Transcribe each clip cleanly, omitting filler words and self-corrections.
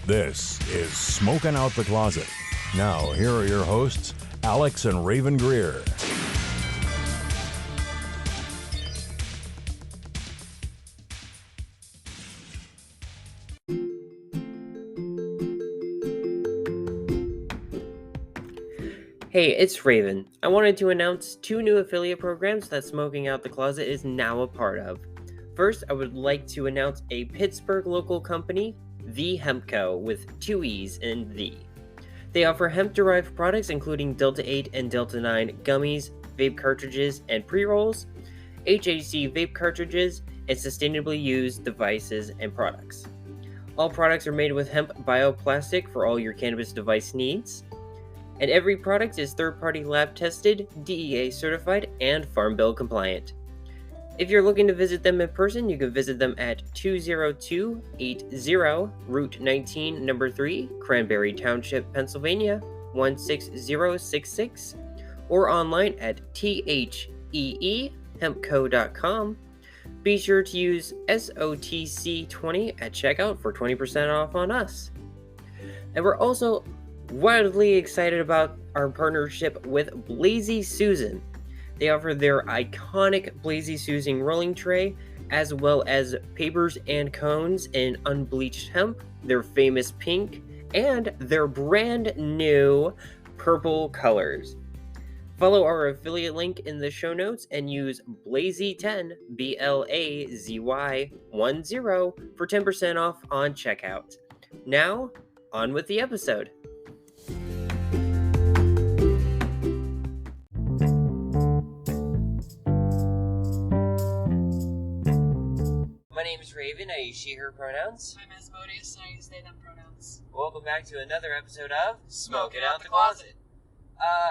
This is Smoking Out the Closet. Now, here are your hosts, Alex and Rayven Greer. Hey, it's Rayven. I wanted to announce 2 new affiliate programs that Smoking Out the Closet is now a part of. First, I would like to announce a Pittsburgh local company, The Hemp Co., with 2 E's in The. They offer hemp-derived products including Delta 8 and Delta 9 gummies, vape cartridges, and pre-rolls, HHC vape cartridges, and sustainably used devices and products. All products are made with hemp bioplastic for all your cannabis device needs. And every product is third-party lab tested, DEA certified, and Farm Bill compliant. If you're looking to visit them in person, you can visit them at 20280 Route 19, Number 3, Cranberry Township, Pennsylvania, 16066, or online at theehempco.com. Be sure to use SOTC20 at checkout for 20% off on us. And we're also wildly excited about our partnership with Blazy Susan. They offer their iconic Blazy Susan rolling tray, as well as papers and cones in unbleached hemp, their famous pink, and their brand new purple colors. Follow our affiliate link in the show notes and use Blazy10, BLAZY10, for 10% off on checkout. Now, on with the episode. My name is Rayven. I use she, her pronouns. I'm Asmodeus, and I use they, them pronouns. Welcome back to another episode of Smoking Out the Closet.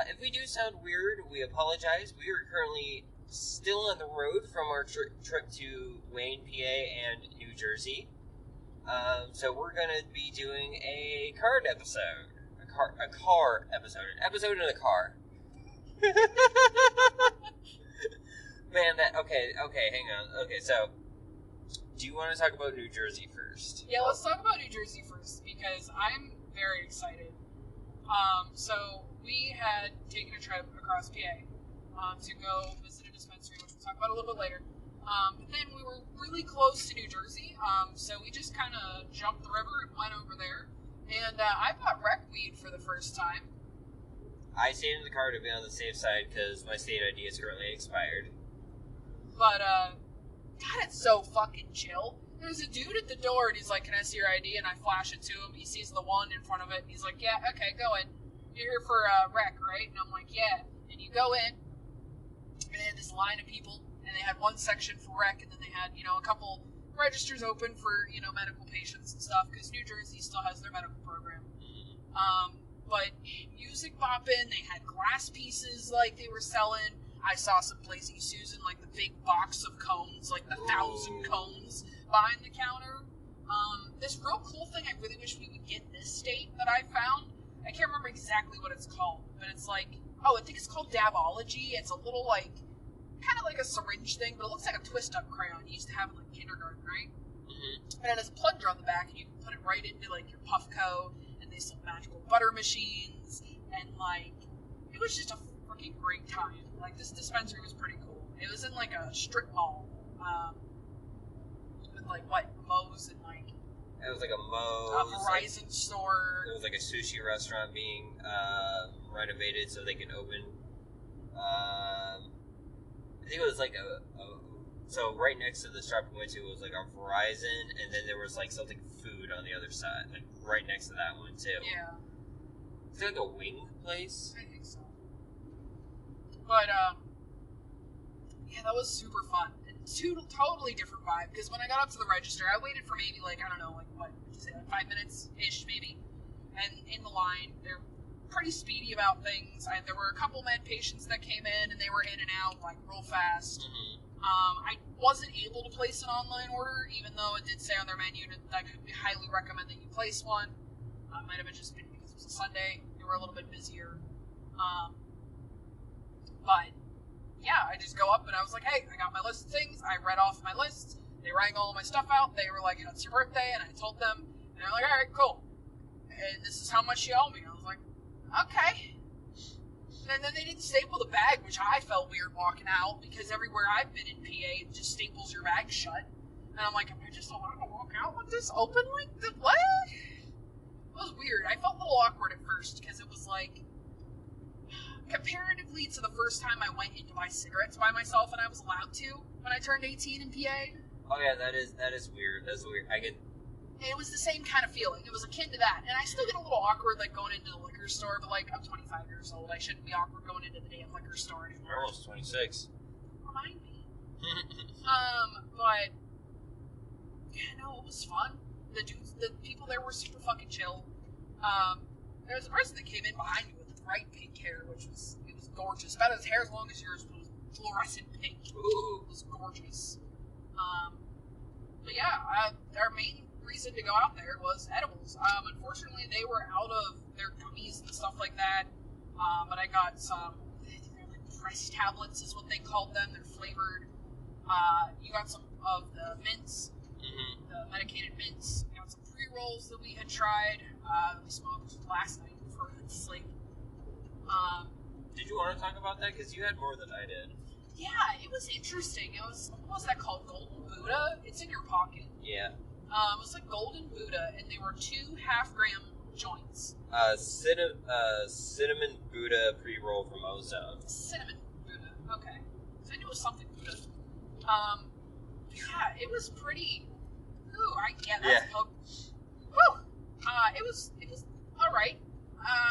If we do sound weird, we apologize. We are currently still on the road from our trip to Wayne, PA, and New Jersey. So we're going to be doing a card episode. A car episode. An episode in a car. Man, okay, hang on. Okay, so, do you want to talk about New Jersey first? Yeah, let's talk about New Jersey first, because I'm very excited. So, we had taken a trip across PA to go visit a dispensary, which we'll talk about a little bit later. But then we were really close to New Jersey, so we just kind of jumped the river and went over there. And I bought rec weed for the first time. I stayed in the car to be on the safe side because my state ID is currently expired. But, God, it's so fucking chill. There's a dude at the door, and he's like, "Can I see your ID?" And I flash it to him. He sees the one in front of it, and he's like, "Yeah, okay, go in. You're here for rec, right?" And I'm like, "Yeah." And you go in, and they had this line of people, and they had one section for rec, and then they had, a couple registers open for, medical patients and stuff, because New Jersey still has their medical program. But music bopping, they had glass pieces, like, they were selling. I saw some Blazy Susan, like the big box of cones, like the 1,000 cones behind the counter. This real cool thing I really wish we would get in this state that I found. I can't remember exactly what it's called, but it's like, I think it's called Dabology. It's a little like, kind of like a syringe thing, but it looks like a twist-up crayon you used to have in like kindergarten, right? Mm-hmm. And it has a plunger on the back, and you can put it right into like your Puffco, and they sell magical butter machines, and like, it was just a freaking great time. Like, this dispensary was pretty cool. It was in, like, a strip mall, with, like, Moe's and, like... It was, like, a Moe's... A Verizon store. It was, like, a sushi restaurant being, renovated so they can open, I think it was, like, so right next to the shop we went to was, like, a Verizon, and then there was, like, something food on the other side, like, right next to that one, too. Yeah. Is it, like, a wing place? I think so. But, yeah, that was super fun. Totally different vibe, because when I got up to the register, I waited for maybe, like, I don't know, like, what would you say, like 5 minutes-ish, maybe, and in the line, they're pretty speedy about things. There were a couple med patients that came in, and they were in and out, like, real fast. Mm-hmm. I wasn't able to place an online order, even though it did say on their menu that I could highly recommend that you place one. Might have just been because it was a Sunday, they were a little bit busier. But, yeah, I just go up and I was like, hey, I got my list of things. I read off my list. They rang all of my stuff out. They were like, it's your birthday. And I told them. And they were like, all right, cool. and this is how much you owe me. I was like, okay. And then they didn't staple the bag, which I felt weird walking out, because everywhere I've been in PA, it just staples your bag shut. And I'm like, am I just allowed to walk out with this open like that? What? It was weird. I felt a little awkward at first, because it was like, comparatively to the first time I went in to buy cigarettes by myself, and I was allowed to when I turned 18 in PA. Oh yeah, that is weird. That's weird. It was the same kind of feeling. It was akin to that. And I still get a little awkward, like, going into the liquor store, but, like, I'm 25 years old. I shouldn't be awkward going into the damn liquor store anymore. You're almost 26. Remind me. But, yeah, no, it was fun. The people there were super fucking chill. There was a person that came in behind me with bright pink hair, it was gorgeous. About his hair as long as yours, but it was fluorescent pink. Ooh. It was gorgeous. But yeah, our main reason to go out there was edibles. Unfortunately, they were out of their gummies and stuff like that. But I got some, they're like press tablets is what they called them. They're flavored. You got some of the mints, the medicated mints. You got some pre-rolls that we had tried. We smoked last night before we went to sleep. Did you want to talk about that? Because you had more than I did. Yeah, it was interesting. It was, what was that called? Golden Buddha? It's in your pocket. Yeah. It was like Golden Buddha, and they were 2 half-gram joints. Cinnamon Buddha pre-roll from Ozone. Cinnamon Buddha, okay. So I knew it was something Buddha. Yeah, it was pretty... Ooh, that's Woo! It was alright.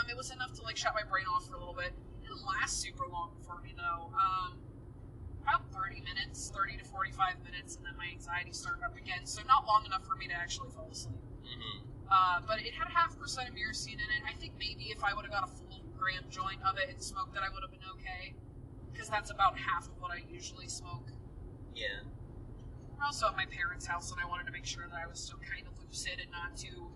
It was enough to, like, shut my brain off for a little bit. It didn't last super long for me, though. About 30 to 45 minutes, and then my anxiety started up again, so not long enough for me to actually fall asleep. But it had 0.5% of myrcene in it. I think maybe if I would have got a full gram joint of it and smoked it, I would have been okay, because that's about half of what I usually smoke. Yeah. We're also at my parents' house, and I wanted to make sure that I was still kind of lucid and not too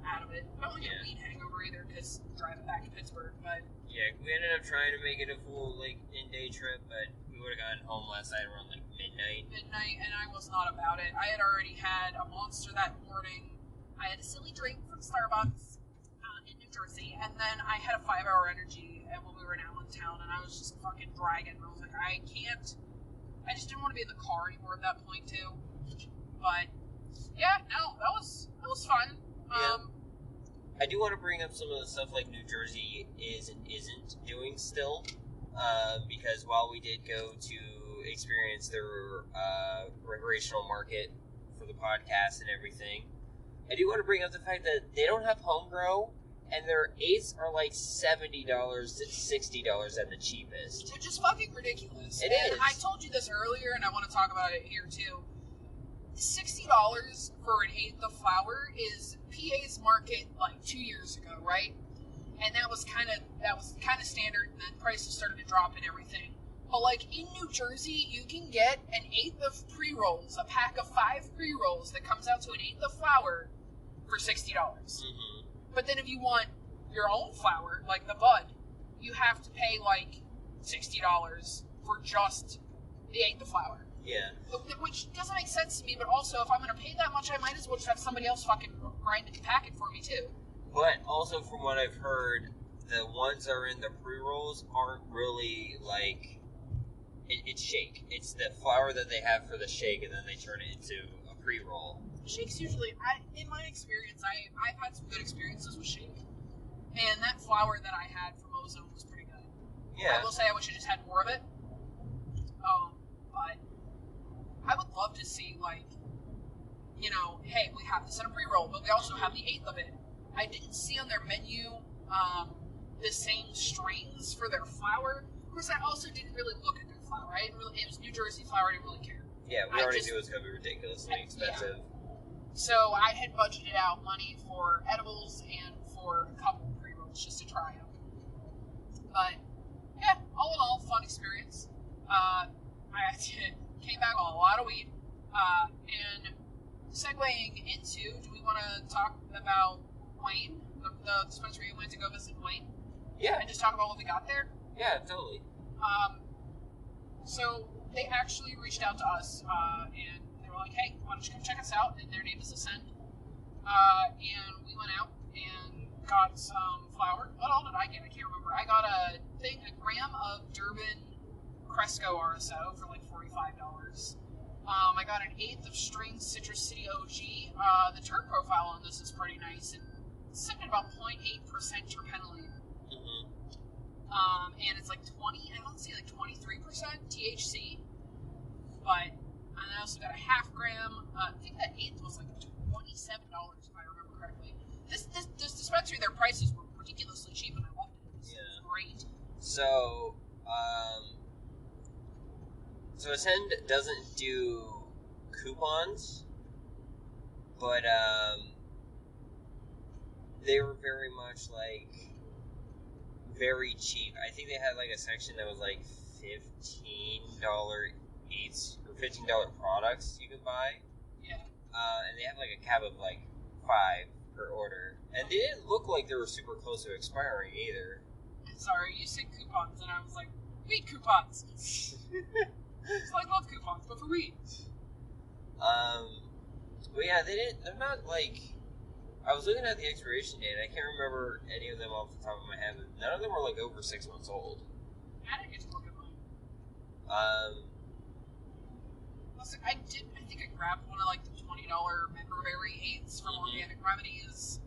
out of it. I don't want to get a weed hangover either, because driving back to Pittsburgh, but... Yeah, we ended up trying to make it a full, like, in-day trip, but we would have gotten home last night around, like, midnight, and I was not about it. I had already had a Monster that morning. I had a silly drink from Starbucks in New Jersey, and then I had a 5-hour energy when we were in Allentown, and I was just fucking dragging. I was like, I just didn't want to be in the car anymore at that point, too. But, yeah, no, that was fun. Yeah. I do want to bring up some of the stuff like New Jersey is and isn't doing still, because while we did go to experience their recreational market for the podcast and everything, I do want to bring up the fact that they don't have home grow, and their eighths are like $70 to $60 at the cheapest. Which is fucking ridiculous. It is. I told you this earlier, and I want to talk about it here too. $60 for an eighth of flour is PA's market like 2 years ago, right? And that was kind of standard, and then prices started to drop and everything. But like in New Jersey, you can get an eighth of pre-rolls, a pack of 5 pre-rolls that comes out to an eighth of flour for $60. But then if you want your own flour, like the bud, you have to pay like $60 for just the eighth of flour. Yeah. Which doesn't make sense to me, but also if I'm going to pay that much, I might as well just have somebody else fucking grind it and pack it for me too. But also from what I've heard, the ones that are in the pre-rolls aren't really like... It's shake. It's the flour that they have for the shake, and then they turn it into a pre-roll. Shake's usually, in my experience, I've had some good experiences with shake. And that flour that I had from Ozone was pretty good. Yeah. I will say I wish I just had more of it. But I would love to see, like, you know, hey, we have this in a pre-roll, but we also have the eighth of it. I didn't see on their menu the same strains for their flour. Of course, I also didn't really look at their flour. It was New Jersey flour. I didn't really care. Yeah, we already knew it was going to be ridiculously expensive. Yeah. So I had budgeted out money for edibles and for a couple of pre-rolls just to try them. But, yeah, all in all, fun experience. I came back on a lot of weed. And segueing into, do we want to talk about Wayne, the dispensary we went to go visit Wayne? Yeah. And just talk about what we got there? Yeah, totally. So they actually reached out to us, and they were like, hey, why don't you come check us out? And their name is Ascend. and we went out and got some flour. What all did I get? I can't remember. I got a gram of Durban Cresco RSO for like $45. I got an eighth of String Citrus City OG. The terp profile on this is pretty nice. It's sitting at about 0.8% terpenoline. And it's like 20, I don't see like 23% THC. But, and I also got a half gram. I think that eighth was like $27 if I remember correctly. This dispensary, their prices were ridiculously cheap and I loved it. It was great. So, so Ascend doesn't do coupons, but, they were very much like very cheap. I think they had like a section that was like $15 eighths or $15 products you can buy. Yeah. And they have like a cap of like 5 per order, and they didn't look like they were super close to expiring either. Sorry, you said coupons, and I was like, weed coupons. It's like love coupons, but for weed. But yeah, they're not like. I was looking at the expiration date, and I can't remember any of them off the top of my head, but none of them were like over 6 months old. I didn't get to look at mine. I think I grabbed one of like the $20 memberberry eighths from Organic Remedies.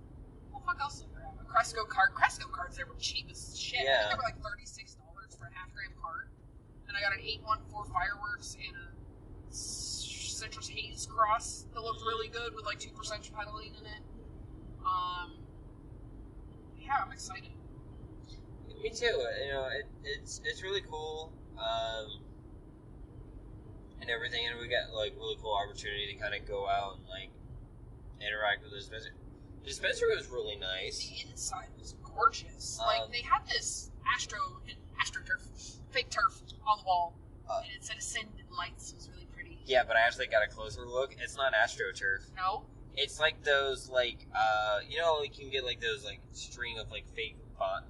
What the fuck else did I grab? A Cresco card. Cresco cards, they were cheap as shit. Yeah. I think they were like $36 for a half gram card. And I got an 814 Fireworks and a Citrus Haze Cross that looked really good with like 2% terpenoline in it. Yeah, I'm excited. Me too. You know, it's really cool. And everything, and we got like really cool opportunity to kind of go out and like interact with the dispensary. The dispensary was really nice. The inside was gorgeous. Like they had this AstroTurf, fake turf on the wall, and it said Ascended Lights. It was really pretty. Yeah, but I actually got a closer look. It's not AstroTurf. No. It's like those like you know, like you can get like those like string of like fake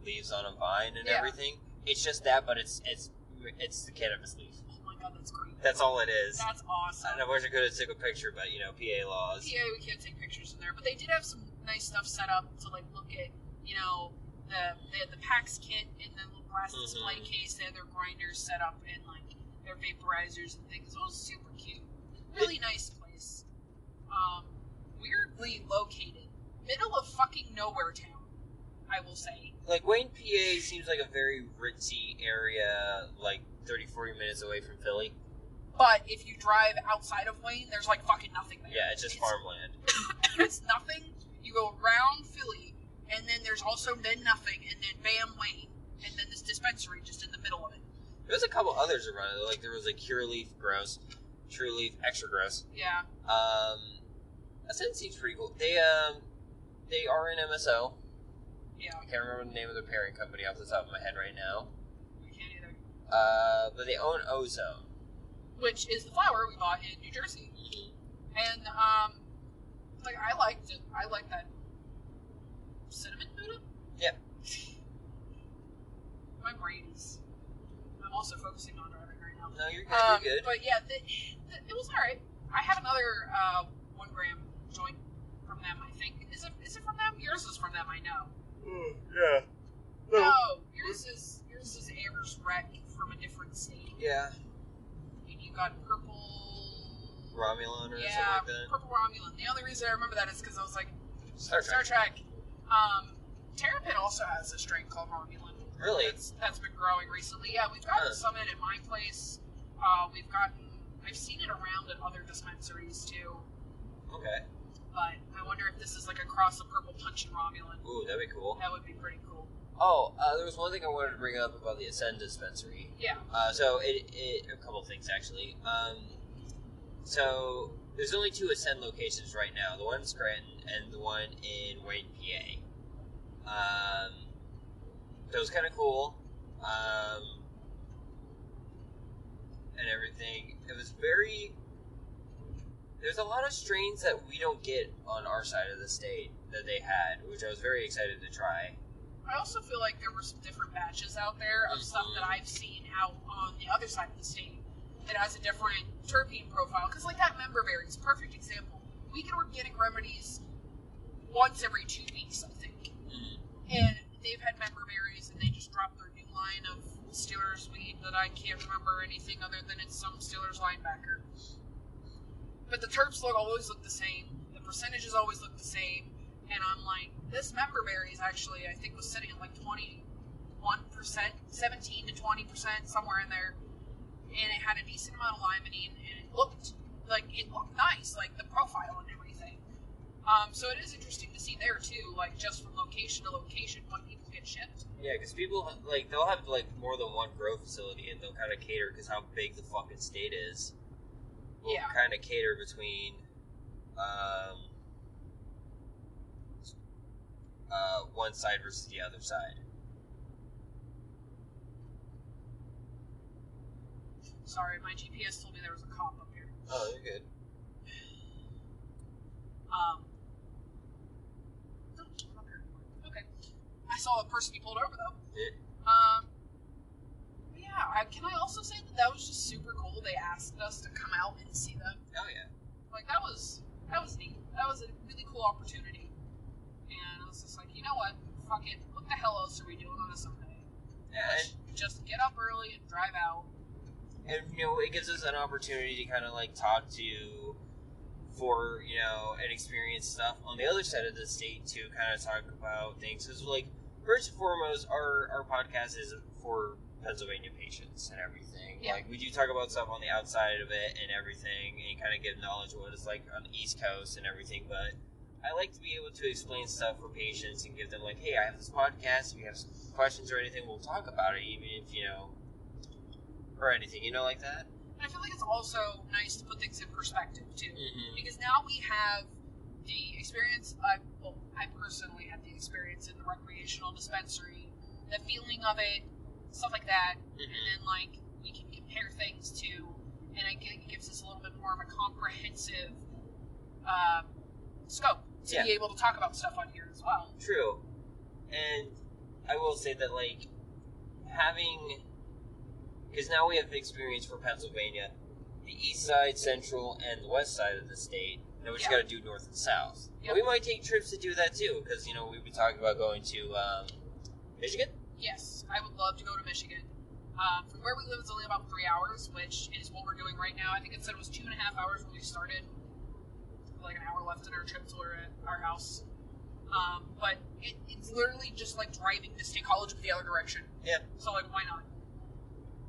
leaves on a vine and everything. It's just that, but it's the cannabis leaf. Oh my god, that's great. That's all it is. That's awesome. I wish I could have took a picture, but you know, PA laws. PA, we can't take pictures in there, but they did have some nice stuff set up to like look at, you know, they had the PAX kit and then little glass display case. They had their grinders set up and like their vaporizers and things. It was super cute. Really nice place. Weirdly located. Middle of fucking nowhere town, I will say. Like, Wayne, PA seems like a very ritzy area, like 30, 40 minutes away from Philly. But if you drive outside of Wayne, there's like fucking nothing there. Yeah, it's just farmland. It's nothing. You go around Philly, and then there's also then nothing, and then bam, Wayne. And then this dispensary just in the middle of it. There's a couple others around it. Like, there was like Cure Leaf, gross. True Leaf, extra gross. Yeah. Ascend seems pretty cool. They are in MSO. Yeah. I can't remember the name of their parent company off the top of my head right now. I can't either. But they own Ozone. Which is the flower we bought in New Jersey. And, like, I liked it. I like that cinnamon Buddha. Yeah. My brain is... I'm also focusing on driving right now. No, you're good. You're good. But yeah, it was alright. I have another 1 gram joint from them, I think. Is it from them? Yours is from them, I know. Yeah. No, yours is Ayers Rec from a different state. Yeah. And you got purple... Romulan or something like that. Purple Romulan. The only reason I remember that is because I was like, Star Trek. Terrapin also has a strain called Romulan. Really? That's been growing recently. Yeah, we've gotten some at my place. I've seen it around at other dispensaries too. Okay. But I wonder if this is like a cross of Purple Punch and Romulan. Ooh, that'd be cool. That would be pretty cool. Oh, there was one thing I wanted to bring up about the Ascend dispensary. Yeah. So a couple of things actually. So there's only 2 Ascend locations right now. The one in Scranton and the one in Wayne, PA. That was kind of cool. And everything. It was very... There's a lot of strains that we don't get on our side of the state that they had, which I was very excited to try. I also feel like there were some different batches out there of stuff that I've seen out on the other side of the state that has a different terpene profile. Because like that memberberry is a perfect example. We get Organic Remedies once every 2 weeks, I think. And they've had member berries, and they just dropped their new line of Steelers weed that I can't remember anything other than it's some Steelers linebacker. But the terps always look the same. The percentages always look the same. And I'm like, this member berries actually, I think, was sitting at like 21%, 17 to 20%, somewhere in there. And it had a decent amount of limonene, and it looked nice, like the profile and everything. So it is interesting to see there too, like just from location to location, what people get shipped. Yeah, because people, like, they'll have, like, more than one grow facility, and they'll kind of cater, because how big the fucking state is. Will kind of cater between, one side versus the other side. Sorry, my GPS told me there was a cop up here. Oh, you're good. Okay. I saw a person you pulled over though. Yeah. Can I also say that was just super cool? They asked us to come out and see them. Oh yeah. Like that was neat. That was a really cool opportunity. And I was just like, you know what? Fuck it. What the hell else are we doing on a Sunday? Yeah. Just get up early and drive out. And, you know, it gives us an opportunity to kind of, like, talk to, for, you know, and experience stuff on the other side of the state to kind of talk about things. Because, like, first and foremost, our podcast is for Pennsylvania patients and everything. Yeah. Like, we do talk about stuff on the outside of it and everything, and kind of give knowledge of what it's like on the East Coast and everything, but I like to be able to explain stuff for patients and give them, like, hey, I have this podcast, if you have some questions or anything, we'll talk about it, even if, you know, or anything, you know, like that. And I feel like it's also nice to put things in perspective, too. Mm-hmm. Because now we have the experience, I personally had the experience in the recreational dispensary, the feeling of it, stuff like that, and then, like, we can compare things to, and it gives us a little bit more of a comprehensive scope to be able to talk about stuff on here as well. True. And I will say that, like, having... Because now we have experience for Pennsylvania, the east side, central, and the west side of the state. Now we just got to do north and south. Yep. We might take trips to do that too, because, you know, we've been talking about going to Michigan? Yes, I would love to go to Michigan. From where we live, it's only about 3 hours, which is what we're doing right now. I think it said it was 2.5 hours when we started. Like an hour left in our trip till we're at our house. But it's literally just like driving to State College, but the other direction. Yeah. So, like, why not?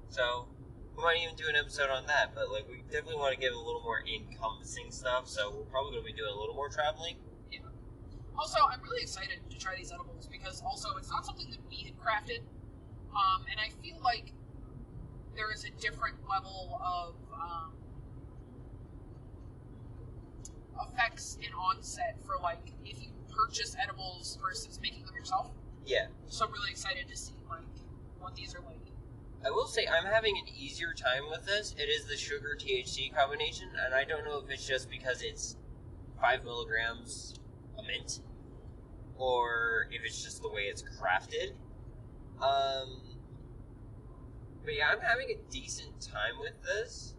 So, we might even do an episode on that, but, like, we definitely want to give a little more encompassing stuff, so we're probably going to be doing a little more traveling. Yeah. Also, I'm really excited to try these edibles, because also it's not something that we had crafted, and I feel like there is a different level of effects in onset for, like, if you purchase edibles versus making them yourself. Yeah. So I'm really excited to see, like, what these are like. I will say I'm having an easier time with this. It is the sugar THC combination, and I don't know if it's just because it's 5 milligrams a mint, or if it's just the way it's crafted. But yeah, I'm having a decent time with this.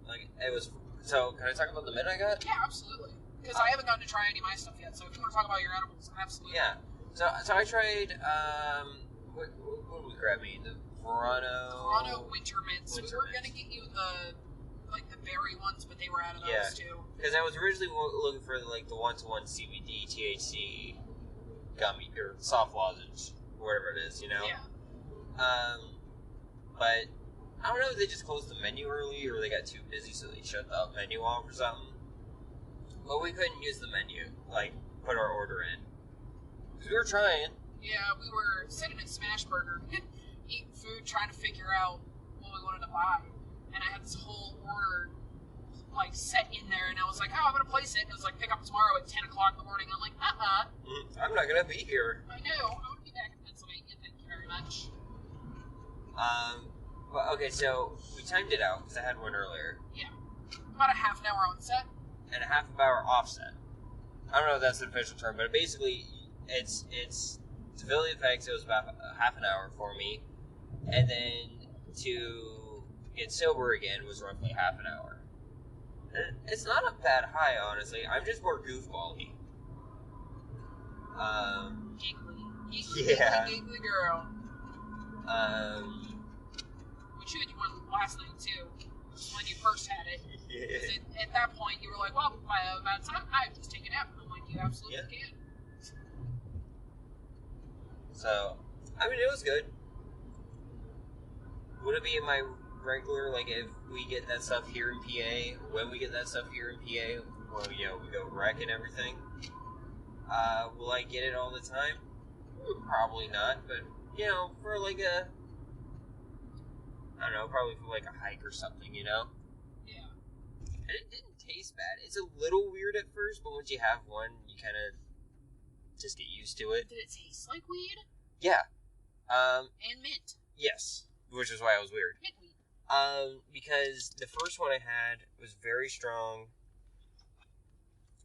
Like, it was... So, can I talk about the mint I got? Yeah, absolutely. Because I haven't gotten to try any of my stuff yet, so if you want to talk about your edibles, absolutely. Yeah. So I tried, what did we grab me? The Verano Winter Mints. We were Mints. going to get you the berry ones, but they were out of those too. Because I was originally looking for, like, the 1-to-1 CBD THC gummy, or soft lozenge, or whatever it is, you know? Yeah. But, I don't know if they just closed the menu early, or they got too busy, so they shut the menu off or something. But we couldn't use the menu, like, put our order in. Because we were trying. Yeah, we were sitting at Smashburger, eating food, trying to figure out what we wanted to buy. And I had this whole order, like, set in there, and I was like, oh, I'm going to place it. And it was like, pick up tomorrow at 10 o'clock in the morning. I'm like, I'm not going to be here. I know. I want to be back in Pennsylvania. Thank you very much. Well, okay, so we timed it out, because I had one earlier. Yeah. About a half an hour on set. And a half hour offset. I don't know if that's the official term, but basically, it's to fill the effects, it was about half an hour for me, and then to get sober again was roughly half an hour. It's not a bad high, honestly. I'm just more goofball-y. Giggly. Yeah. Giggly girl. We chewed you one last night, too, when you first had it. Yeah. At that point, you were like, well, by about time, I have just taken it out. I'm like, you absolutely can. So, I mean, it was good. Would it be in my regular, like, if we get that stuff here in PA, when we get that stuff here in PA, well, you know, we go rec and everything, will I get it all the time? Probably not, but, you know, for like a, I don't know, probably for like a hike or something, you know? Yeah. And it didn't taste bad. It's a little weird at first, but once you have one, you kind of just get used to it. Did it taste like weed? Yeah. And mint. Yes. Which is why it was weird. Mint weed. Because the first one I had was very strong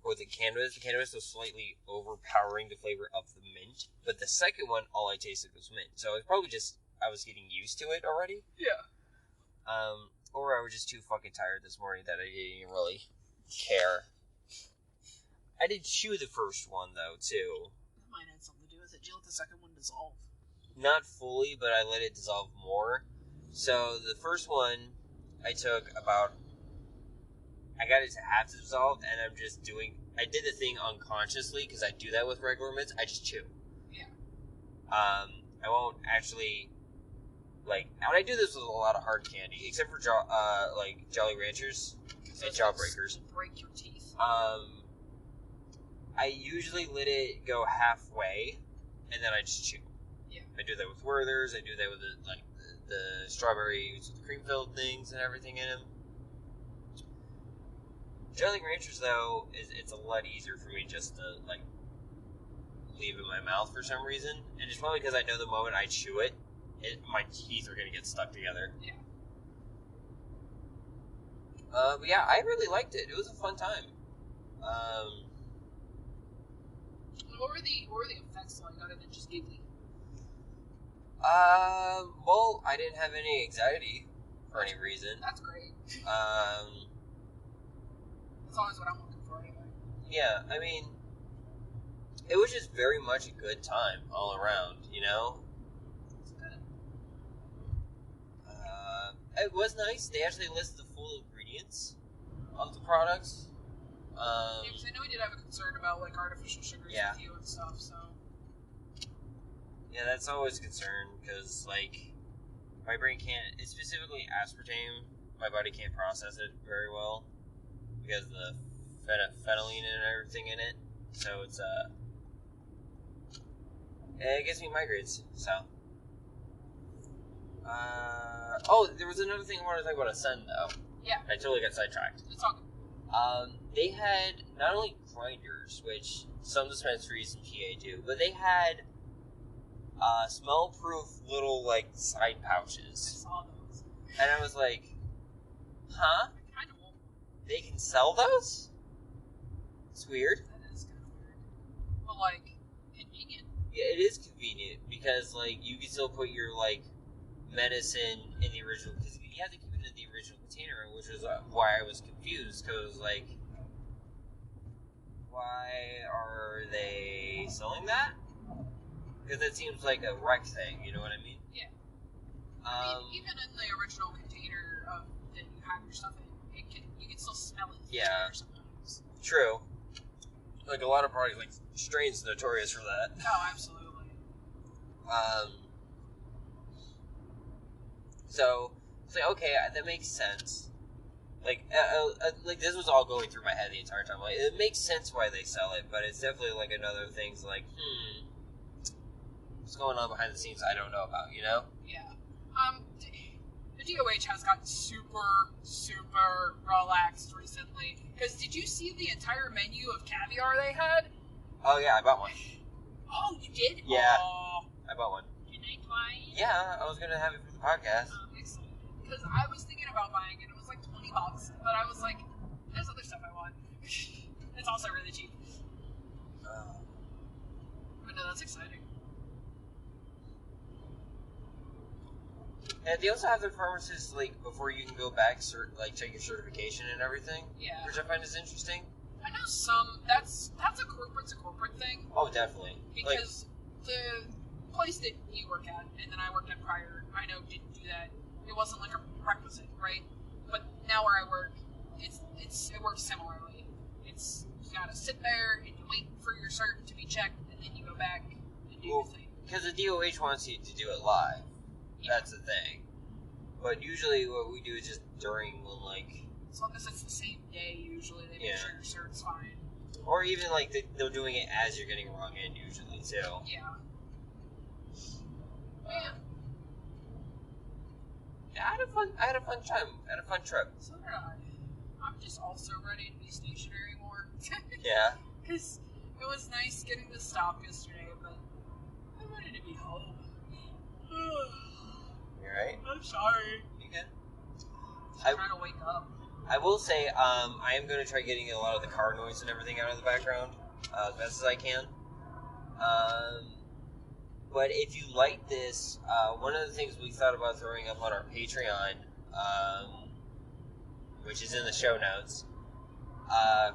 with the cannabis. The cannabis was slightly overpowering the flavor of the mint. But the second one, all I tasted was mint. So it was probably just, I was getting used to it already. Yeah. Or I was just too fucking tired this morning that I didn't even really care. I did chew the first one, though, too. That might have something to do with it. Did you let the second one dissolve? Not fully, but I let it dissolve more. So the first one, I took about, I got it to half to dissolve, and I'm just doing, I did the thing unconsciously, because I do that with regular mints, I just chew. Yeah. I won't actually, like, when I do this with a lot of hard candy, except for, like, Jolly Ranchers and Jawbreakers. To break your teeth. I usually let it go halfway, and then I just chew. Yeah. I do that with Werther's, I do that with, the strawberries with the cream-filled things and everything in them. Jolly Ranchers, though, it's a lot easier for me just to, like, leave in my mouth for some reason. And it's probably because I know the moment I chew it, my teeth are going to get stuck together. Yeah. But yeah, I really liked it. It was a fun time. What were the effects like other than just giggly? Well, I didn't have any anxiety for any reason. That's great. That's always what I'm looking for anyway. Yeah, I mean, it was just very much a good time all around, you know? It's good. It was nice. They actually listed the full ingredients of the products. Yeah, because I know we did have a concern about, like, artificial sugars with you and stuff, so... Yeah, that's always a concern, because, like, my brain can't... It's specifically aspartame. My body can't process it very well, because of the phenylene and everything in it. So it's, it gives me migraines, so... Oh, there was another thing I wanted to talk about Ascend, though. Yeah. I totally got sidetracked. It's all good. They had not only grinders, which some dispensaries in PA do, but they had smell-proof little, like, side I pouches. saw those. And I was like, huh? I kind of want one. They can sell those? It's weird. That is kind of weird. But, like, convenient. Yeah, it is convenient, because, like, you can still put your, like, medicine in the original, because you have to keep it in the original container, which is why I was confused, because, like, why are they selling that? Because it seems like a rec thing, you know what I mean? Yeah. I mean, even in the original container that you have your stuff in, you can still smell it. Yeah. Sometimes. True. Like, a lot of products, like, Strain's notorious for that. Oh, absolutely. So, it's like, okay, that makes sense. Like, this was all going through my head the entire time. Like, it makes sense why they sell it, but it's definitely, like, another thing's like, what's going on behind the scenes I don't know about, you know? Yeah. The DOH has gotten super, super relaxed recently. Because did you see the entire menu of caviar they had? Oh, yeah, I bought one. Oh, you did? Yeah. Oh. I bought one. Can I try it? Yeah, I was going to have it for the podcast. I'm excited. Because I was thinking about buying it. It was like $20. But I was like, there's other stuff I want. It's also really cheap. But no, that's exciting. And they also have their pharmacists, like, before you can go back, check your certification and everything. Yeah. Which I find is interesting. I know some, that's a corporate thing. Oh, definitely. Because the place that you work at, and then I worked at prior, I know didn't do that. It wasn't like a prerequisite, right? But now where I work, it works similarly. It's, you gotta sit there, and you wait for your cert to be checked, and then you go back and do your thing. Because the DOH wants you to do it live. Yeah. That's the thing. But usually what we do is just during when, like... As long as it's the same day, usually, they make sure your cert's fine. Or even, like, they're doing it as you're getting rung in, usually, too. Yeah. Man. Yeah, I had a fun time. I had a fun trip. So did I. I'm just also ready to be stationary more. Yeah. Because it was nice getting to stop yesterday, but I'm ready to be home. You right? I'm sorry. You good? I'm trying to wake up. I will say, I am going to try getting a lot of the car noise and everything out of the background, as best as I can. But if you like this, one of the things we thought about throwing up on our Patreon, which is in the show notes,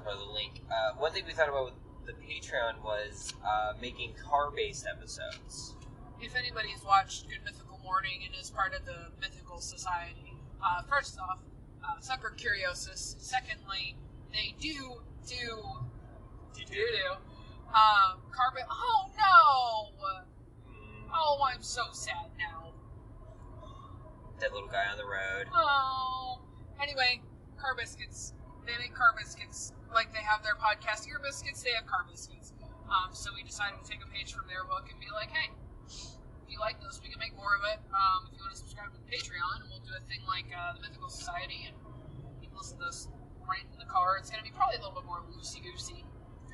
for the link, one thing we thought about with the Patreon was making car-based episodes. If anybody's watched Good Mythical Morning and is part of the Mythical Society, first off, Semper Curiosus. Secondly, they do carbon. Oh no! Oh, I'm so sad now. That little guy on the road. Oh. Anyway, car biscuits. They make car biscuits like they have their podcast Ear Biscuits. They have car biscuits. So we decided to take a page from their book and be like, hey, if you like this, we can make more of it. If you want to subscribe to the Patreon, we'll do a thing like the Mythical Society, and you can listen to this right in the car. It's going to be probably a little bit more loosey-goosey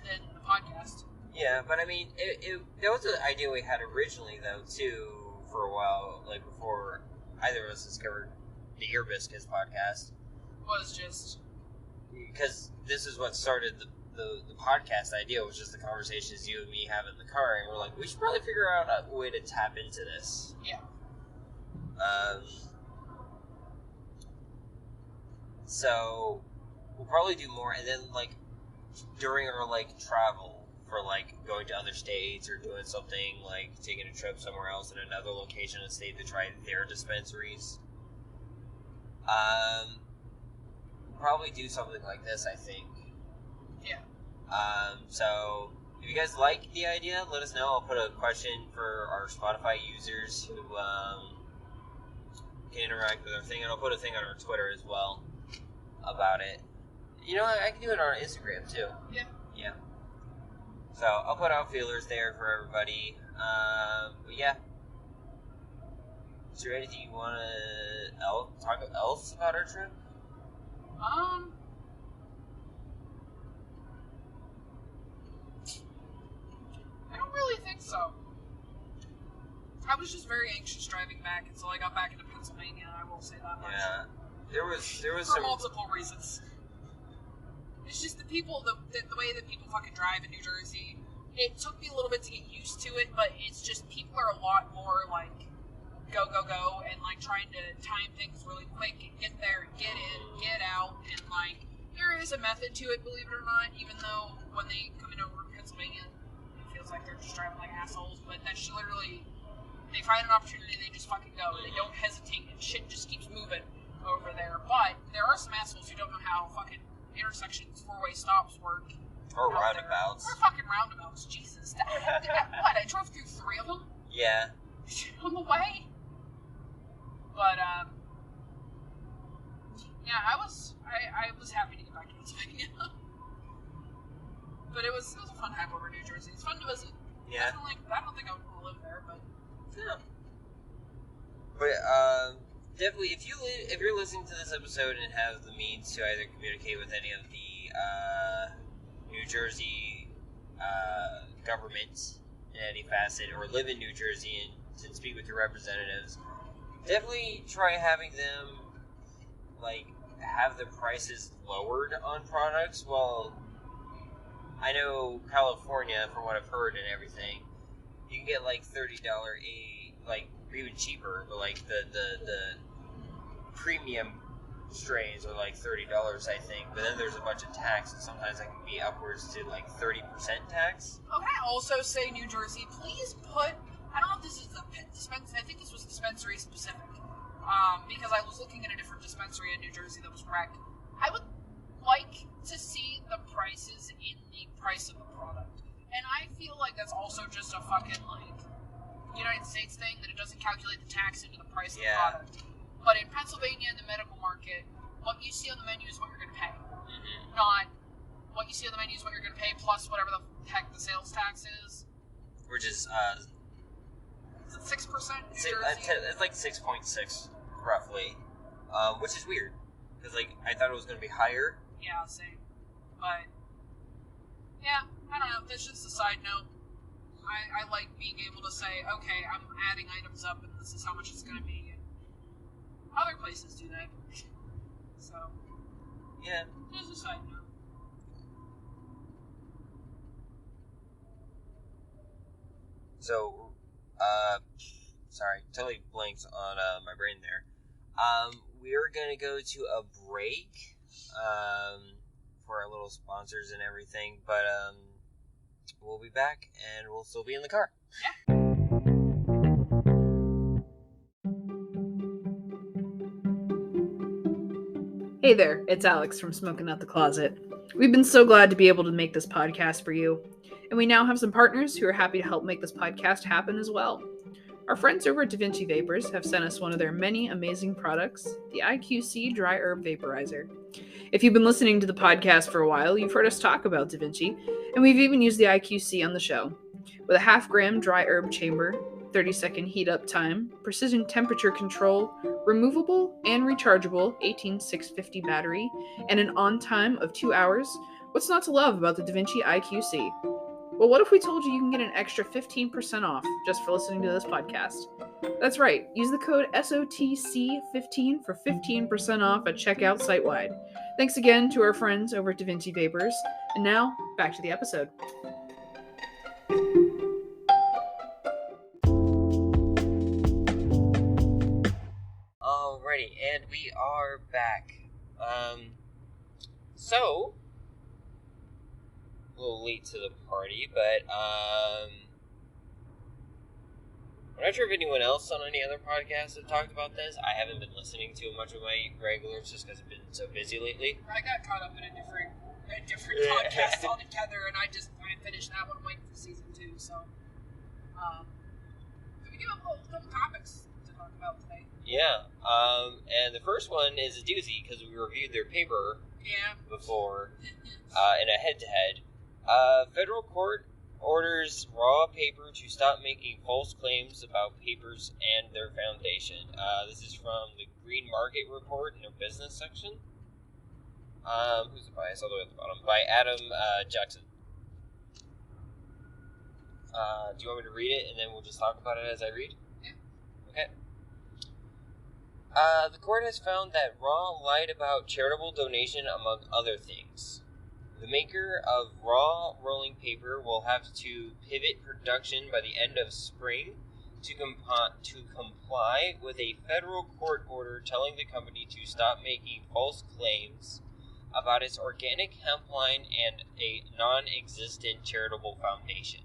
than the podcast. Yeah, but I mean, that was the idea we had originally, though, too, for a while, like before either of us discovered the Ear Biscuits podcast. Was just... Because this is what started the podcast idea, was just the conversations you and me have in the car, and we're like, we should probably figure out a way to tap into this. Yeah. So, we'll probably do more, and then, like, during our, like, travel, for, like, going to other states, or doing something, like, taking a trip somewhere else in another location in the state to try their dispensaries. Probably do something like this, I think. Yeah. So, if you guys like the idea, let us know. I'll put a question for our Spotify users who, can interact with our thing, and I'll put a thing on our Twitter as well about it. You know, I can do it on our Instagram, too. Yeah. Yeah. So, I'll put out feelers there for everybody. But yeah. Is there anything you want to talk else about our trip? I don't really think so. I was just very anxious driving back until I got back into Pennsylvania, I will say that much. Yeah. There was For some... multiple reasons. It's just the people, the way that people fucking drive in New Jersey. It took me a little bit to get used to it, but it's just, people are a lot more, like, go, and, like, trying to time things really quick and get there and get in, get out, and, like, there is a method to it, believe it or not, even though when they come in over Pennsylvania, it feels like they're just driving like assholes, but that's literally, they find an opportunity, they just fucking go, they don't hesitate, and shit just keeps moving over there. But there are some assholes who don't know how fucking intersections, four-way stops work. Or roundabouts. Or fucking roundabouts, Jesus. What, I drove through 3 of them? Yeah. On the way? But, yeah, I was happy to get back to Pennsylvania. But it was a fun time over New Jersey. It's fun to visit. Yeah. I don't think I would want to live there, but... Yeah. But, definitely, if you're listening to this episode and have the means to either communicate with any of the, New Jersey, government in any facet, or live in New Jersey and speak with your representatives, definitely try having them, like, have the prices lowered on products. Well, I know California, from what I've heard and everything, you can get, like, $30 or even cheaper, but like the premium strains are like $30, I think. But then there's a bunch of tax, and sometimes it can be upwards to like 30% tax. Oh, can I also say, New Jersey, please put, I don't know if this is I think this was dispensary specific, because I was looking at a different dispensary in New Jersey that was wrecked. I would like to see the prices in the price of the product. And I feel like that's also just a fucking, like, United States thing, that it doesn't calculate the tax into the price of the product. But in Pennsylvania, in the medical market, what you see on the menu is what you're going to pay. Mm-hmm. Not what you see on the menu is what you're going to pay plus whatever the heck the sales tax is. Which is, is it 6% New Jersey? It's like 6.6, roughly. Which is weird. Because, like, I thought it was going to be higher. Yeah, same. But, yeah, I don't know. That's just a side note. I like being able to say, okay, I'm adding items up and this is how much it's going to be. Other places do that. So, yeah. Just a side note. So, sorry, totally blanked on my brain there. We're going to go to a break for our little sponsors and everything, but we'll be back and we'll still be in the car. Yeah. Hey there, it's Alex from Smoking Out the Closet. We've been so glad to be able to make this podcast for you, and we now have some partners who are happy to help make this podcast happen as well. Our friends over at Da Vinci Vapors have sent us one of their many amazing products, the IQC Dry Herb Vaporizer. If you've been listening to the podcast for a while, you've heard us talk about Da Vinci, and we've even used the IQC on the show. With a half-gram dry herb chamber, 30-second heat-up time, precision temperature control, removable and rechargeable 18650 battery, and an on-time of 2 hours, what's not to love about the Da Vinci IQC? Well, what if we told you can get an extra 15% off just for listening to this podcast? That's right, use the code SOTC15 for 15% off at checkout site-wide. Thanks again to our friends over at Da Vinci Vapors, and now, back to the episode. Alrighty, and we are back. So, a little late to the party, but, I'm not sure if anyone else on any other podcasts have talked about this. I haven't been listening to much of my regulars just because I've been so busy lately. I got caught up in a different podcast altogether, and I finished that one waiting for season 2, so, we do have a couple topics to talk about today. Yeah, and the first one is a doozy, because we reviewed their paper before, in a head-to-head. Federal court orders Raw Paper to stop making false claims about papers and their foundation. This is from the Green Market Report in their business section. Who's it by? It's all the way at the bottom. By Adam Jackson. Do you want me to read it, and then we'll just talk about it as I read? Yeah. Okay. The court has found that Raw lied about charitable donation, among other things. The maker of Raw rolling paper will have to pivot production by the end of spring to comply with a federal court order telling the company to stop making false claims about its organic hemp line and a non-existent charitable foundation.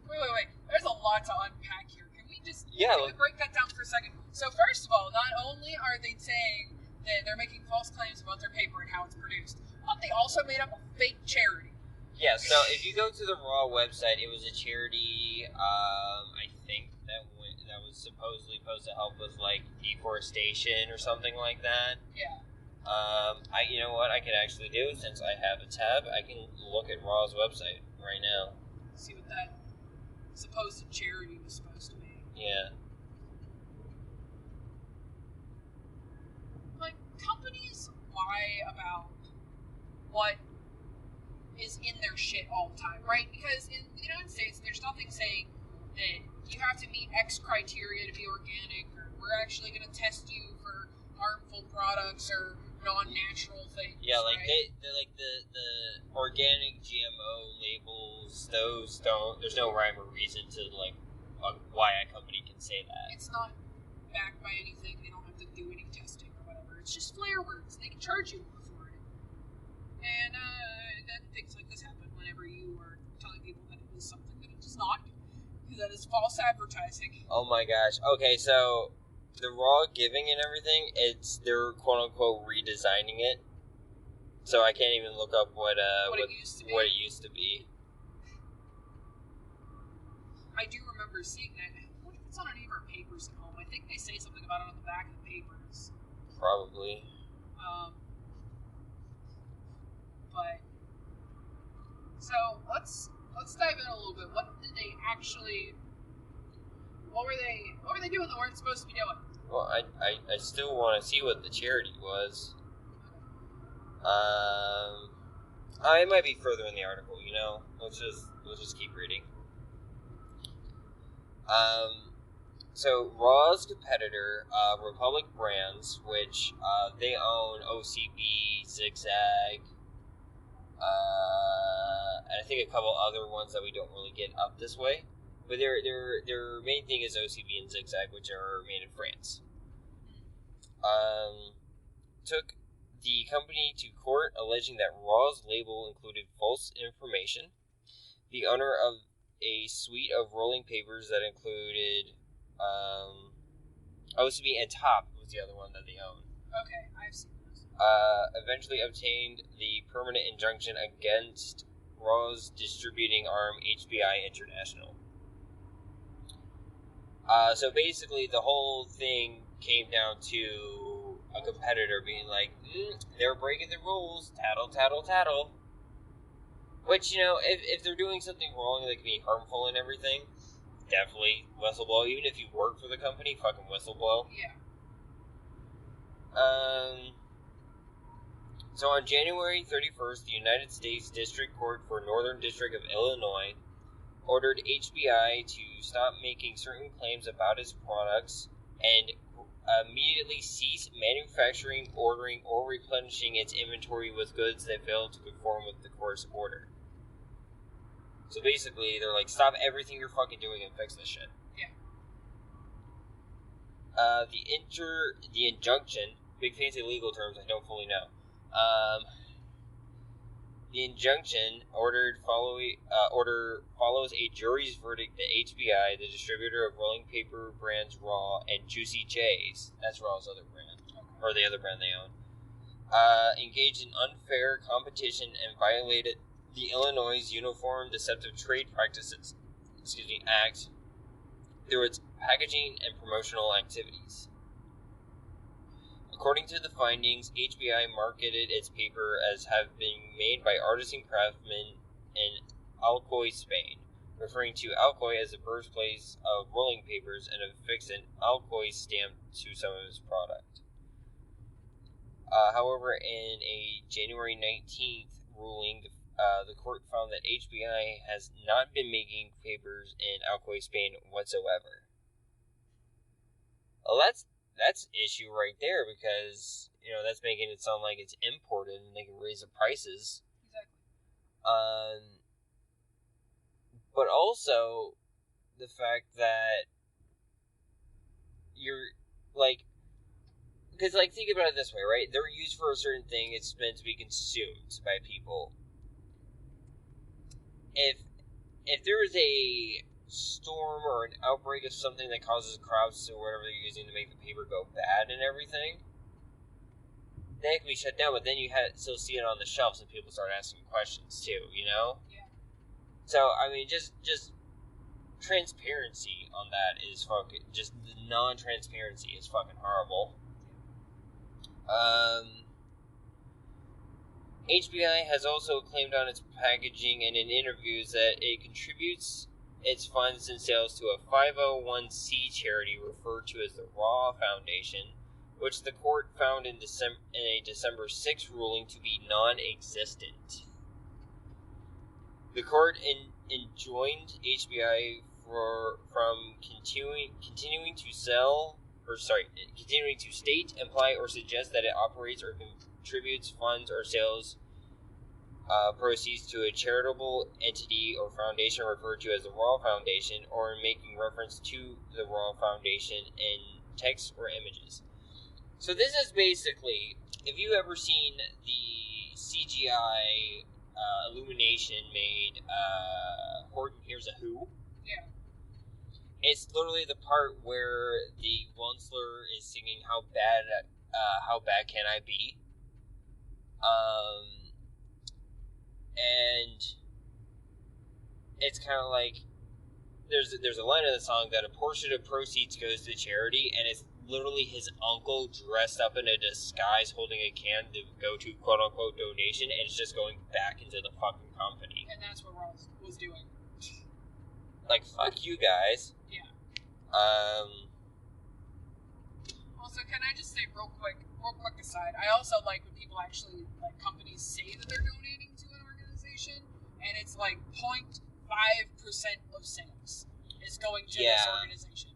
Wait. There's a lot to unpack here. Can we just break that down for a second? So first of all, not only are they saying that they're making false claims about their paper and how it's produced, but they also made up a fake charity. Yeah, so if you go to the Raw website, it was a charity, I think, that was supposedly supposed to help with, like, deforestation or something like that. Yeah. You know what I could actually do, since I have a tab, I can look at Raw's website right now. See what that supposed charity was supposed to be. Yeah. Like, companies lie about what is in their shit all the time, right? Because in the United States, there's nothing saying that you have to meet X criteria to be organic, or we're actually going to test you for harmful products or non-natural things. Yeah, like right? the organic GMO labels, those don't. There's no rhyme or reason to like why a company can say that. It's not backed by anything. They don't have to do any testing or whatever. It's just flair words. They can charge you more for it. And then things like this happen whenever you are telling people that it is something that it is not. That is false advertising. Oh my gosh. Okay, so the raw giving and everything, they're quote unquote redesigning it. So I can't even look up what it used to be. I do remember seeing that. I wonder if it's on any of our papers at home. I think they say something about it on the back of the papers. Probably. But so let's dive in a little bit. What were they doing that weren't supposed to be doing? Well, I still want to see what the charity was. It might be further in the article, you know. Let's just keep reading. So Raw's competitor, Republic Brands, which they own OCB, Zigzag, and I think a couple other ones that we don't really get up this way. But their main thing is OCB and Zigzag, which are made in France. Took the company to court, alleging that Raw's label included false information. The owner of a suite of rolling papers that included OCB and Top was the other one that they own. Okay, I've seen those. Eventually obtained the permanent injunction against Raw's distributing arm, HBI International. So basically, the whole thing came down to a competitor being like, they're breaking the rules, tattle, tattle, tattle. Which, you know, if they're doing something wrong that can be harmful and everything, definitely whistleblow. Even if you work for the company, fucking whistleblow. Yeah. So on January 31st, the United States District Court for Northern District of Illinois ordered HBI to stop making certain claims about its products and immediately cease manufacturing, ordering, or replenishing its inventory with goods that fail to conform with the court's order. So basically, they're like, stop everything you're fucking doing and fix this shit. Yeah. The injunction, big fancy legal terms I don't fully know. The injunction follows a jury's verdict that HBI, the distributor of rolling paper brands Raw and Juicy J's, that's Raw's other brand, or the other brand they own, engaged in unfair competition and violated the Illinois Uniform Deceptive Trade Practices Act through its packaging and promotional activities. According to the findings, HBI marketed its paper as having been made by artisan craftsmen in Alcoy, Spain, referring to Alcoy as the birthplace of rolling papers and affixed an Alcoy stamp to some of its product. However, in a January 19th ruling, the court found that HBI has not been making papers in Alcoy, Spain whatsoever. Well, that's issue right there, because, you know, that's making it sound like it's imported and they can raise the prices. Exactly. But also the fact that you're like, because like, think about it this way, right? They're used for a certain thing. It's meant to be consumed by people. If there is a storm or an outbreak of something that causes crowds or whatever they're using to make the paper go bad and everything, then it can be shut down, but then you still see it on the shelves and people start asking questions too, you know? Yeah. So, I mean, just transparency on that is fucking, just the non-transparency is fucking horrible. HBI has also claimed on its packaging and in interviews that it contributes its funds and sales to a 501c charity referred to as the Raw Foundation, which the court found in a December 6th ruling to be non-existent. The court enjoined HBI from continuing to state, imply, or suggest that it operates or contributes funds or sales proceeds to a charitable entity or foundation referred to as the Royal Foundation, or in making reference to the Royal Foundation in text or images. So this is basically, if you ever seen the CGI illumination made Horton Hears a Who? Yeah. It's literally the part where the Wonsler is singing how bad can I be? And it's kind of like there's a line in the song that a portion of proceeds goes to charity, and it's literally his uncle dressed up in a disguise holding a can to go to quote unquote donation, and it's just going back into the fucking company. And that's what Ross was doing. Like, fuck you guys. Yeah. Also, can I just say real quick aside, I also like when people actually, like, companies say that they're donating to an organization, and it's like 0.5% of sales is going to this organization.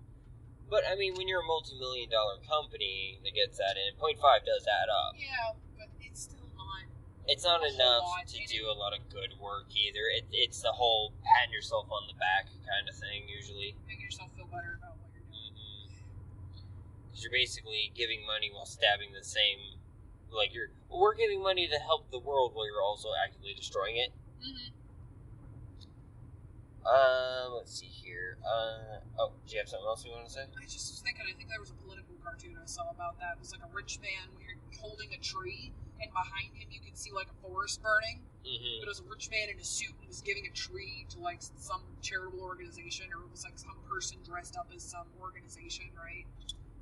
But, I mean, when you're a multi-million-dollar company that gets that in, 0.5 does add up. Yeah, but it's still not. It's not enough to do a lot of good work either. It's the whole patting yourself on the back kind of thing, usually. Making yourself feel better about what you're doing. Because you're basically giving money while stabbing the same... Like, we're giving money to help the world while you're also actively destroying it. Let's see here. Do you have something else you want to say? I just was thinking, I think there was a political cartoon I saw about that. It was like a rich man holding a tree, and behind him you could see like a forest burning. But it was a rich man in a suit and was giving a tree to like some charitable organization, or it was like some person dressed up as some organization, right?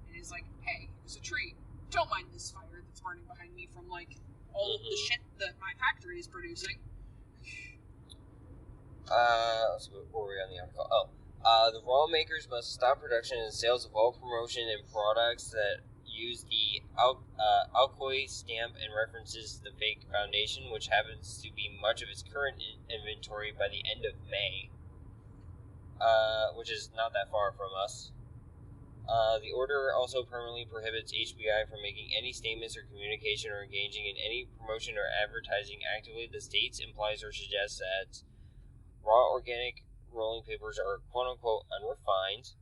And he's like, hey, there's a tree. Don't mind this fire that's burning behind me from like all of the shit that my factory is producing. Let's go. Where were we on the article? The raw makers must stop production and sales of all promotion and products that use the Alcoy stamp and references the fake foundation, which happens to be much of its current inventory by the end of May, which is not that far from us. The order also permanently prohibits HBI from making any statements or communication or engaging in any promotion or advertising actively that states, implies, or suggests that raw organic rolling papers are quote-unquote unrefined.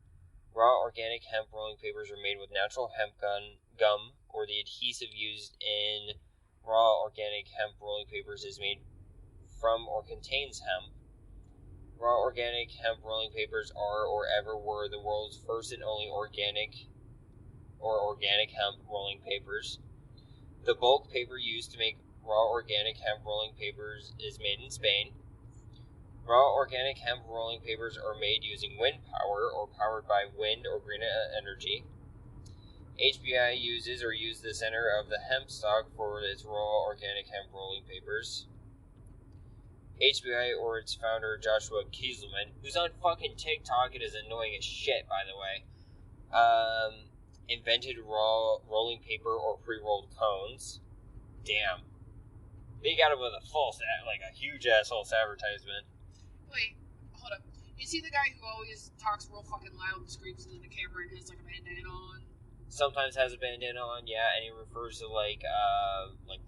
Raw organic hemp rolling papers are made with natural hemp gum, or the adhesive used in raw organic hemp rolling papers is made from or contains hemp. Raw organic hemp rolling papers are or ever were the world's first and only organic hemp rolling papers. The bulk paper used to make raw organic hemp rolling papers is made in Spain. Raw organic hemp rolling papers are made using wind power or powered by wind or green energy. HBI uses or used the center of the hemp stalk for its raw organic hemp rolling papers. HBI or its founder Joshua Kieselman, who's on fucking TikTok and is annoying as shit, by the way, invented raw rolling paper or pre-rolled cones. Damn. They got it with a a huge ass false advertisement. Wait, hold up. Is he the guy who always talks real fucking loud and screams into the camera and has like a bandana on? Sometimes has a bandana on, yeah, and he refers to like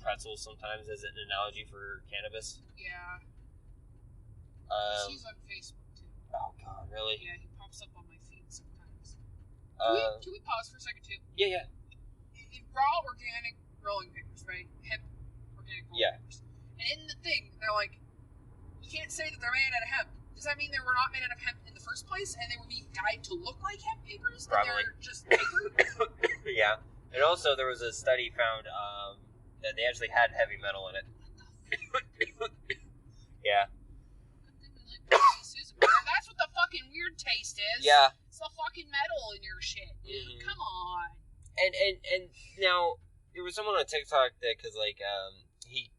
pretzels sometimes as an analogy for cannabis. Yeah. He's on Facebook too. Oh god, really? Yeah, he pops up on my feed sometimes. Can we pause for a second too? Yeah. Raw organic rolling papers, right? Hemp organic rolling papers. And in the thing, they're like, you can't say that they're made out of hemp. Does that mean they were not made out of hemp in the first place, and they were being dyed to look like hemp papers? Probably. And they're just paper? Yeah. And also, there was a study found that they actually had heavy metal in it. Yeah. That's what the fucking weird taste is. Yeah. It's the fucking metal in your shit, dude. Mm-hmm. Come on. And now there was someone on TikTok that he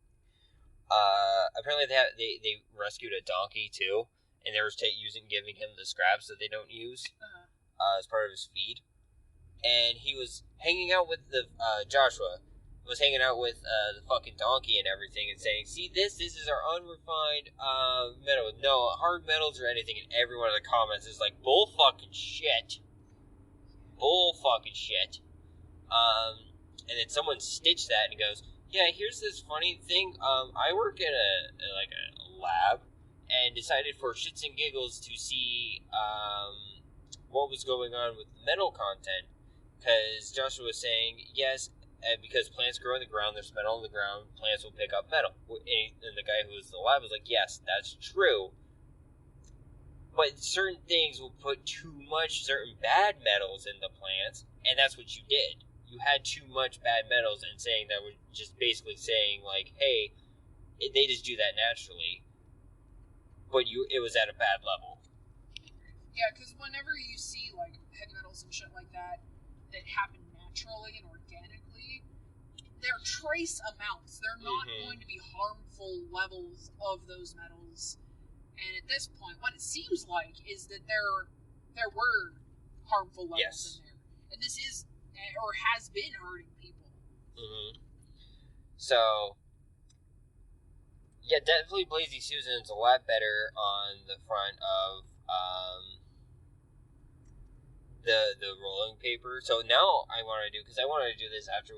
apparently they rescued a donkey too, and they were giving him the scraps that they don't use as part of his feed, and he was hanging out with Joshua was hanging out with the fucking donkey and everything and saying, see, this is our unrefined metal. No hard metals or anything. And every one of the comments is like, bull fucking shit. Bull fucking shit. And then someone stitched that and goes, Yeah, here's this funny thing. I work in a lab, and decided for shits and giggles to see what was going on with metal content, because Joshua was saying yes, and because plants grow in the ground, there's metal in the ground, plants will pick up metal. And the guy who was in the lab was like, yes, that's true. But certain things will put too much certain bad metals in the plants, and that's what you did. You had too much bad metals, and saying that was just basically saying like, hey, they just do that naturally, but it was at a bad level. Yeah, because whenever you see like heavy metals and shit like that happen naturally and organically, they're trace amounts. They're not going to be harmful levels of those metals. And at this point, what it seems like is that there were harmful levels in there, and this is or has been hurting people. So, yeah, definitely Blazy Susan's a lot better on the front of the rolling paper. So now I want to do, because I wanted to do this after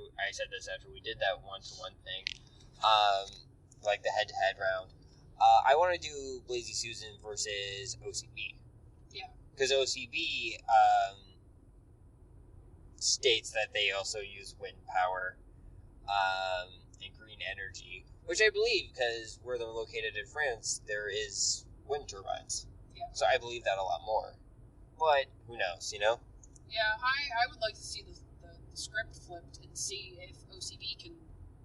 we did that one-to-one thing, like the head-to-head round. I want to do Blazy Susan versus OCB. Yeah. Because OCB states that they also use wind power and green energy, which I believe, because where they're located in France, there is wind turbines. Yeah. So I believe that a lot more. But who knows, you know? Yeah, I would like to see the script flipped and see if OCB can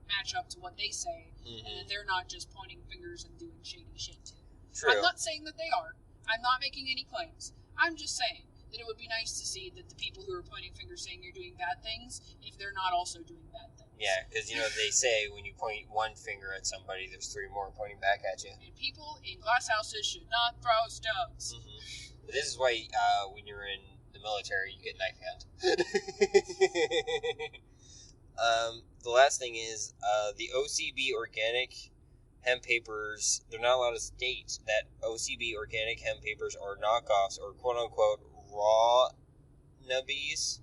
match up to what they say, and that they're not just pointing fingers and doing shady shit too. True. I'm not saying that they are. I'm not making any claims. I'm just saying that it would be nice to see that the people who are pointing fingers saying you're doing bad things, if they're not also doing bad things. Yeah, because, you know, they say when you point one finger at somebody, there's three more pointing back at you. And people in glass houses should not throw stones. But this is why when you're in the military, you get knife hand. The last thing is the OCB organic hemp papers. They're not allowed to state that OCB organic hemp papers are knockoffs or quote-unquote raw nabbies.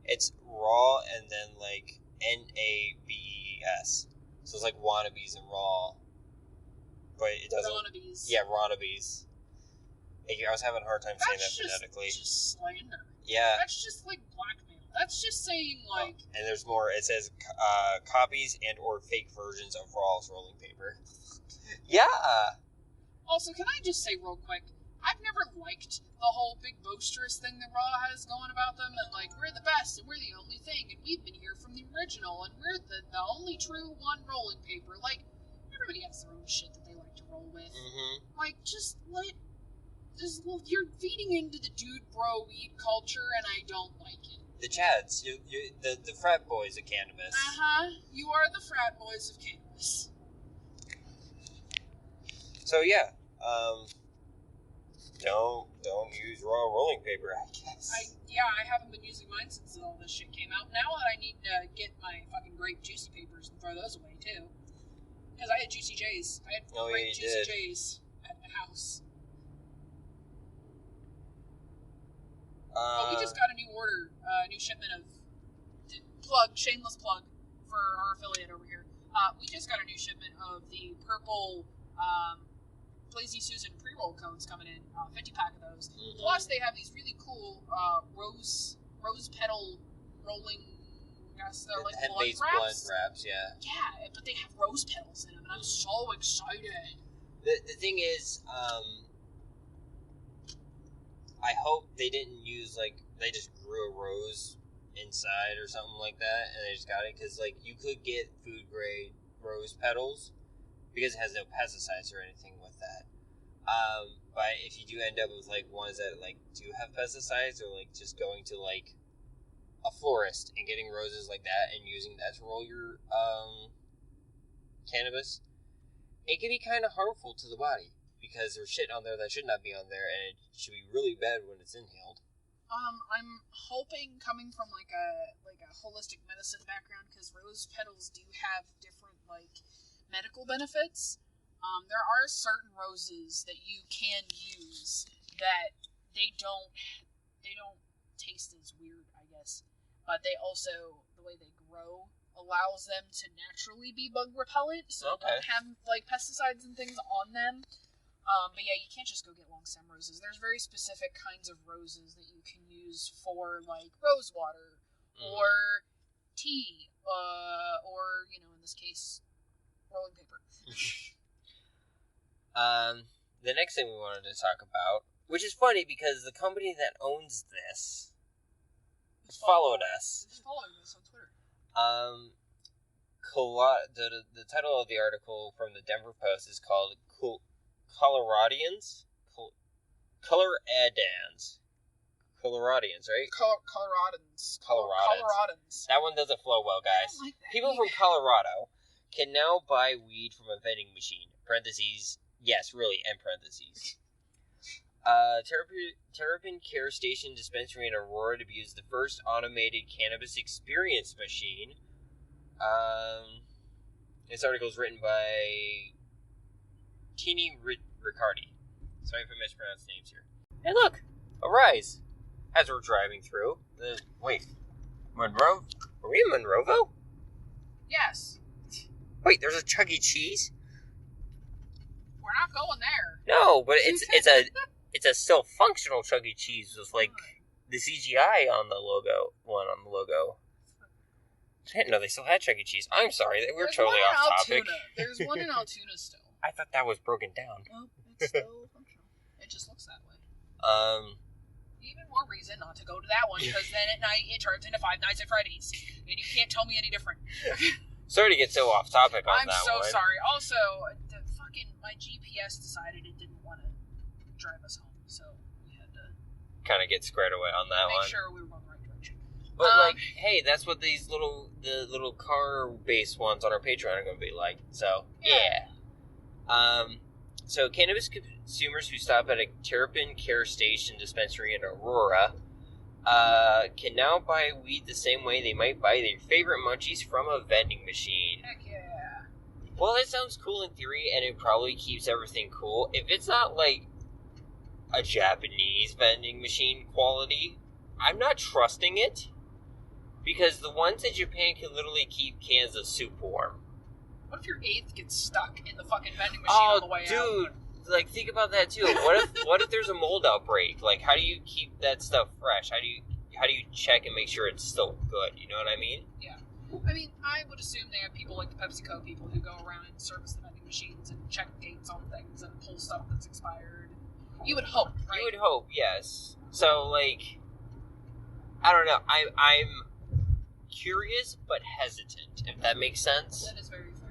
It's raw and then like NABES. So it's like wannabes and raw. But it doesn't... Wannabes. Yeah, wannabes. I was having a hard time saying that phonetically. That's just slander. Yeah. That's just like blackmail. That's just saying like... Oh, and there's more. It says copies and or fake versions of Raw's rolling paper. Yeah. Also, can I just say real quick, I've never liked the whole big boisterous thing that Raw has going about them, and like, we're the best, and we're the only thing, and we've been here from the original, and we're the only true one rolling paper. Like, everybody has their own shit that they like to roll with. Like, you're feeding into the dude bro weed culture, and I don't like it. The Chads, the frat boys of cannabis. You are the frat boys of cannabis. So yeah, don't use raw rolling paper, I guess. I haven't been using mine since all this shit came out. Now that I need to get my fucking grape juicy papers and throw those away too, because I had Juicy J's. I had grape Juicy J's at the house. We just got a new order, new shipment of shameless plug for our affiliate over here. We just got a new shipment of the purple Blazy Susan pre-roll cones coming in, 50 pack of those. Plus, they have these really cool rose petal rolling. I guess they're like blunt wraps. Yeah. Yeah, but they have rose petals in them, and I'm so excited. The thing is, I hope they didn't use, like, they just grew a rose inside or something like that, and they just got it, because, like, you could get food-grade rose petals, because it has no pesticides or anything with that. But if you do end up with, like, ones that, like, do have pesticides, or, like, just going to, like, a florist and getting roses like that and using that to roll your, cannabis, it can be kind of harmful to the body. Because there's shit on there that should not be on there, and it should be really bad when it's inhaled. I'm hoping, coming from like a holistic medicine background, because rose petals do have different like medical benefits. There are certain roses that you can use that they don't taste as weird, I guess, but they also, the way they grow allows them to naturally be bug repellent, so they don't have like pesticides and things on them. But yeah, you can't just go get long stem roses. There's very specific kinds of roses that you can use for like rose water or tea, or in this case, rolling paper. The next thing we wanted to talk about, which is funny because the company that owns this followed us. It's following us on Twitter. The title of the article from the Denver Post is called Coloradians? Coloradans, right? Coloradans. That one doesn't flow well, guys. I don't like that. People from Colorado can now buy weed from a vending machine. Parentheses, yes, really, end parentheses. Terrapin Care Station Dispensary in Aurora debuts the first automated cannabis experience machine. This article is written by Tini Riccardi. Sorry if I mispronounced names here. Hey, look! A Rise! As we're driving through. Monroe? Are we in Monroeville? Yes. Wait, there's a Chuck E. Cheese? We're not going there. No, but it's a still functional Chuck E. Cheese with like the CGI on the logo. I didn't know they still had Chuck E. Cheese. I'm sorry, we're totally off topic. There's one in Altoona still. I thought that was broken down. Well, it's still functional. It just looks that way. Even more reason not to go to that one, because then at night it turns into Five Nights at Freddy's, and you can't tell me any different. Sorry to get so off topic on I'm that one. so sorry. Also, my GPS decided it didn't want to drive us home, so we had to kind of get squared away on that one. Make sure we were going the right direction. But hey, that's what the little car-based ones on our Patreon are going to be like. So yeah. So cannabis consumers who stop at a Terrapin Care Station dispensary in Aurora can now buy weed the same way they might buy their favorite munchies from a vending machine. Heck yeah. Well, it sounds cool in theory, and it probably keeps everything cool. If it's not like a Japanese vending machine quality, I'm not trusting it. Because the ones in Japan can literally keep cans of soup warm. What if your eighth gets stuck in the fucking vending machine on the way out? Oh, dude, like think about that too. What if there's a mold outbreak? Like, how do you keep that stuff fresh? How do you check and make sure it's still good? You know what I mean? Yeah. I mean, I would assume they have people like the PepsiCo people who go around and service the vending machines and check dates on things and pull stuff that's expired. You would hope, right? You would hope, yes. So, like, I don't know. I'm curious but hesitant, if that makes sense. That is very fair.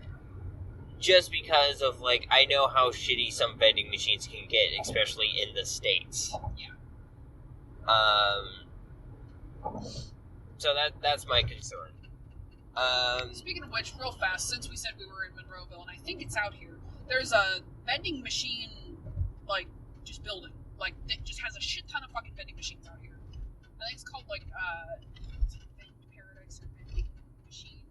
Just because of, like, I know how shitty some vending machines can get, especially in the States. Yeah. So that's my concern. Speaking of which, real fast, since we said we were in Monroeville, and I think it's out here, there's a vending machine, like, just building. Like, it just has a shit ton of fucking vending machines out here. I think it's called, like, Paradise or Vending Machine.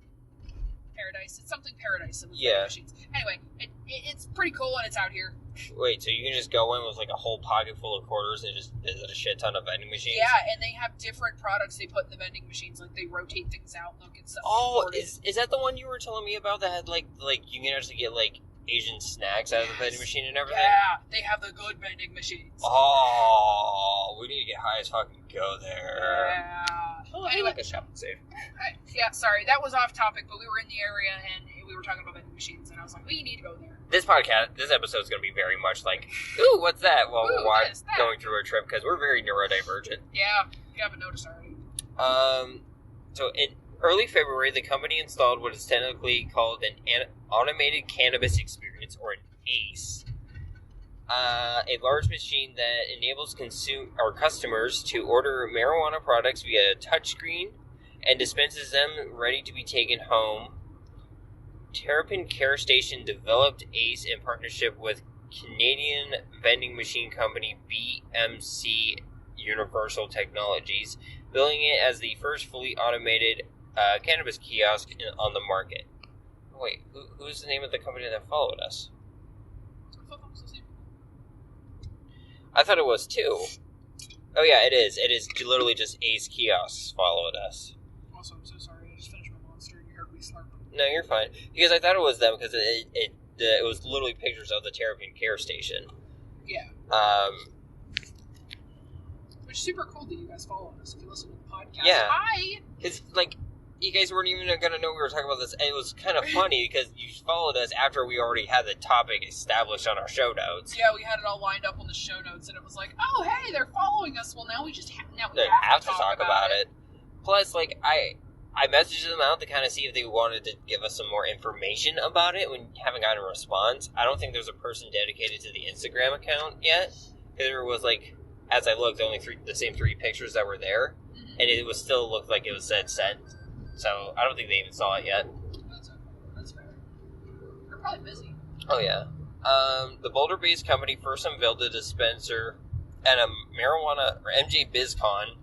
Paradise. It's something Paradise. Yeah. Machines. Anyway, it's pretty cool and it's out here. Wait, so you can just go in with like a whole pocket full of quarters and just visit a shit ton of vending machines? Yeah, and they have different products they put in the vending machines. Like, they rotate things out and they'll get stuff. Oh, is that the one you were telling me about that had like you can actually get like Asian snacks out of the vending machine and everything? Yeah, they have the good vending machines. Oh, we need to get high as fuck and go there. Yeah. Oh, anyway, like a shopping safe. Yeah, sorry, that was off topic, but we were in the area and we were talking about vending machines, and I was like, we need to go there. This episode is going to be very much like, ooh, what's that? While Ooh, we're going through our trip, because we're very neurodivergent. Yeah, you haven't noticed already. So in early February, the company installed what is technically called an automated cannabis experience, or an ACE. A large machine that enables customers to order marijuana products via a touchscreen and dispenses them ready to be taken home. Terrapin Care Station developed ACE in partnership with Canadian vending machine company BMC Universal Technologies, billing it as the first fully automated cannabis kiosk on the market. Wait, who's the name of the company that followed us? I thought it was too. Oh yeah, it is. It is literally just Ace Kiosks followed us. Also, I'm so sorry. I just finished my monster and you heard me No, you're fine. Because I thought it was them because it was literally pictures of the Terrapin Care Station. Yeah. Which is super cool that you guys follow us if you listen to the podcast. Yeah. Hi! Because, like, you guys weren't even going to know we were talking about this. And it was kind of funny because you followed us after we already had the topic established on our show notes. Yeah, we had it all lined up on the show notes, and it was like, oh, hey, they're following us. Well, now we just have to talk about it. Plus, like, I messaged them out to kind of see if they wanted to give us some more information about it when haven't gotten a response. I don't think there's a person dedicated to the Instagram account yet. There was, like, as I looked, only the same 3 pictures that were there, and it was still looked like it was said sent. So I don't think they even saw it yet. That's okay. That's fair. They're probably busy. Oh, yeah. The Boulder-based company first unveiled a dispenser at a marijuana, or MJ BizCon.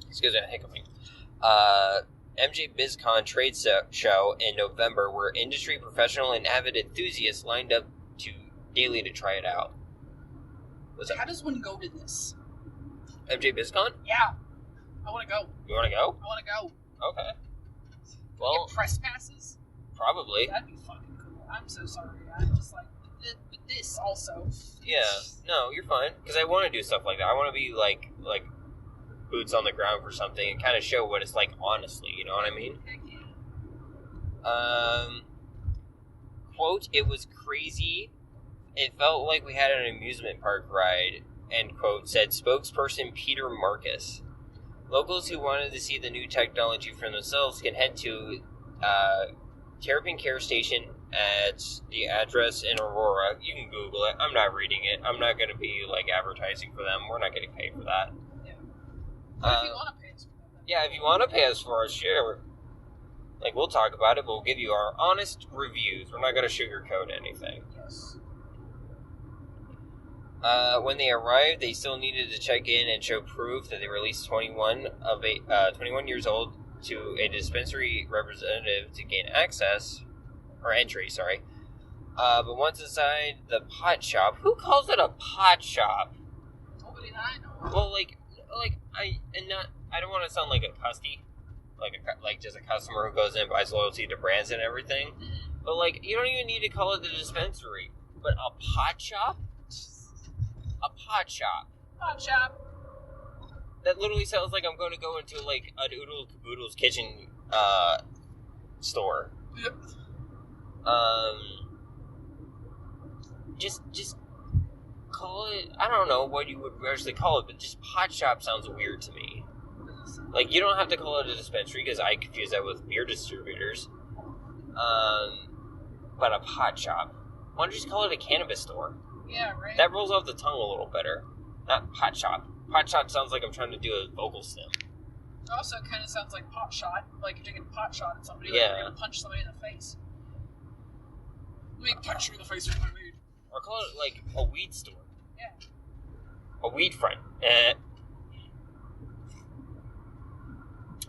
Excuse me, I'm hiccuping. MJ BizCon trade show in November, where industry professional and avid enthusiasts lined up daily to try it out. How does one go to this? MJ BizCon? Yeah. I want to go. You want to go? I want to go. Okay. Can Well, we get press passes? probably. That'd be fucking cool. I'm so sorry. I'm just like, but this also. Yeah. No, you're fine. Because I want to do stuff like that. I want to be like boots on the ground for something and kind of show what it's like honestly. You know what I mean? Heck yeah. Quote, it was crazy. It felt like we had an amusement park ride, end quote, said spokesperson Peter Marcus. Locals who wanted to see the new technology for themselves can head to Terrapin Care Station at the address in Aurora. You can Google it. I'm not reading it. I'm not going to be, like, advertising for them. We're not getting paid for that. Yeah. But if you want to pay us for that. Yeah, if you want to pay us for it, sure. Like, we'll talk about it, but we'll give you our honest reviews. We're not going to sugarcoat anything. Yes. When they arrived, they still needed to check in and show proof that they were at least 21 years old to a dispensary representative to gain entry. But once inside the pot shop, who calls it a pot shop? Nobody that I know. Well, I don't want to sound like a custy, like just a customer who goes in and buys loyalty to brands and everything. But like, you don't even need to call it the dispensary, but a pot shop. A pot shop. Pot shop. That literally sounds like I'm going to go into like an Oodle Caboodle's kitchen store. Yep. Just call it. I don't know what you would actually call it, but just pot shop sounds weird to me. Like, you don't have to call it a dispensary because I confuse that with beer distributors. But a pot shop. Why don't you just call it a cannabis store? Yeah, right. That rolls off the tongue a little better. Not pot shop. Pot shop sounds like I'm trying to do a vocal stem. It also kind of sounds like pot shot, like you're taking a pot shot at somebody, Yeah. like you're going to punch somebody in the face. Let me punch you in the face with my weed. Or call it like a weed store. Yeah. A weed friend.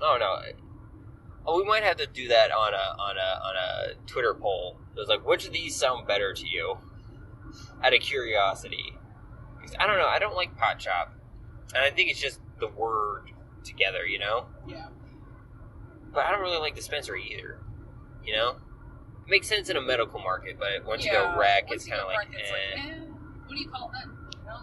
Oh no. Oh, we might have to do that on a Twitter poll. It was like, which of these sound better to you? Out of curiosity. Because I don't know, I don't like pot shop. And I think it's just the word together, you know? Yeah. But I don't really like dispensary either. You know? It makes sense in a medical market, but once you go rec, it's kind of like, what do you call that? You know?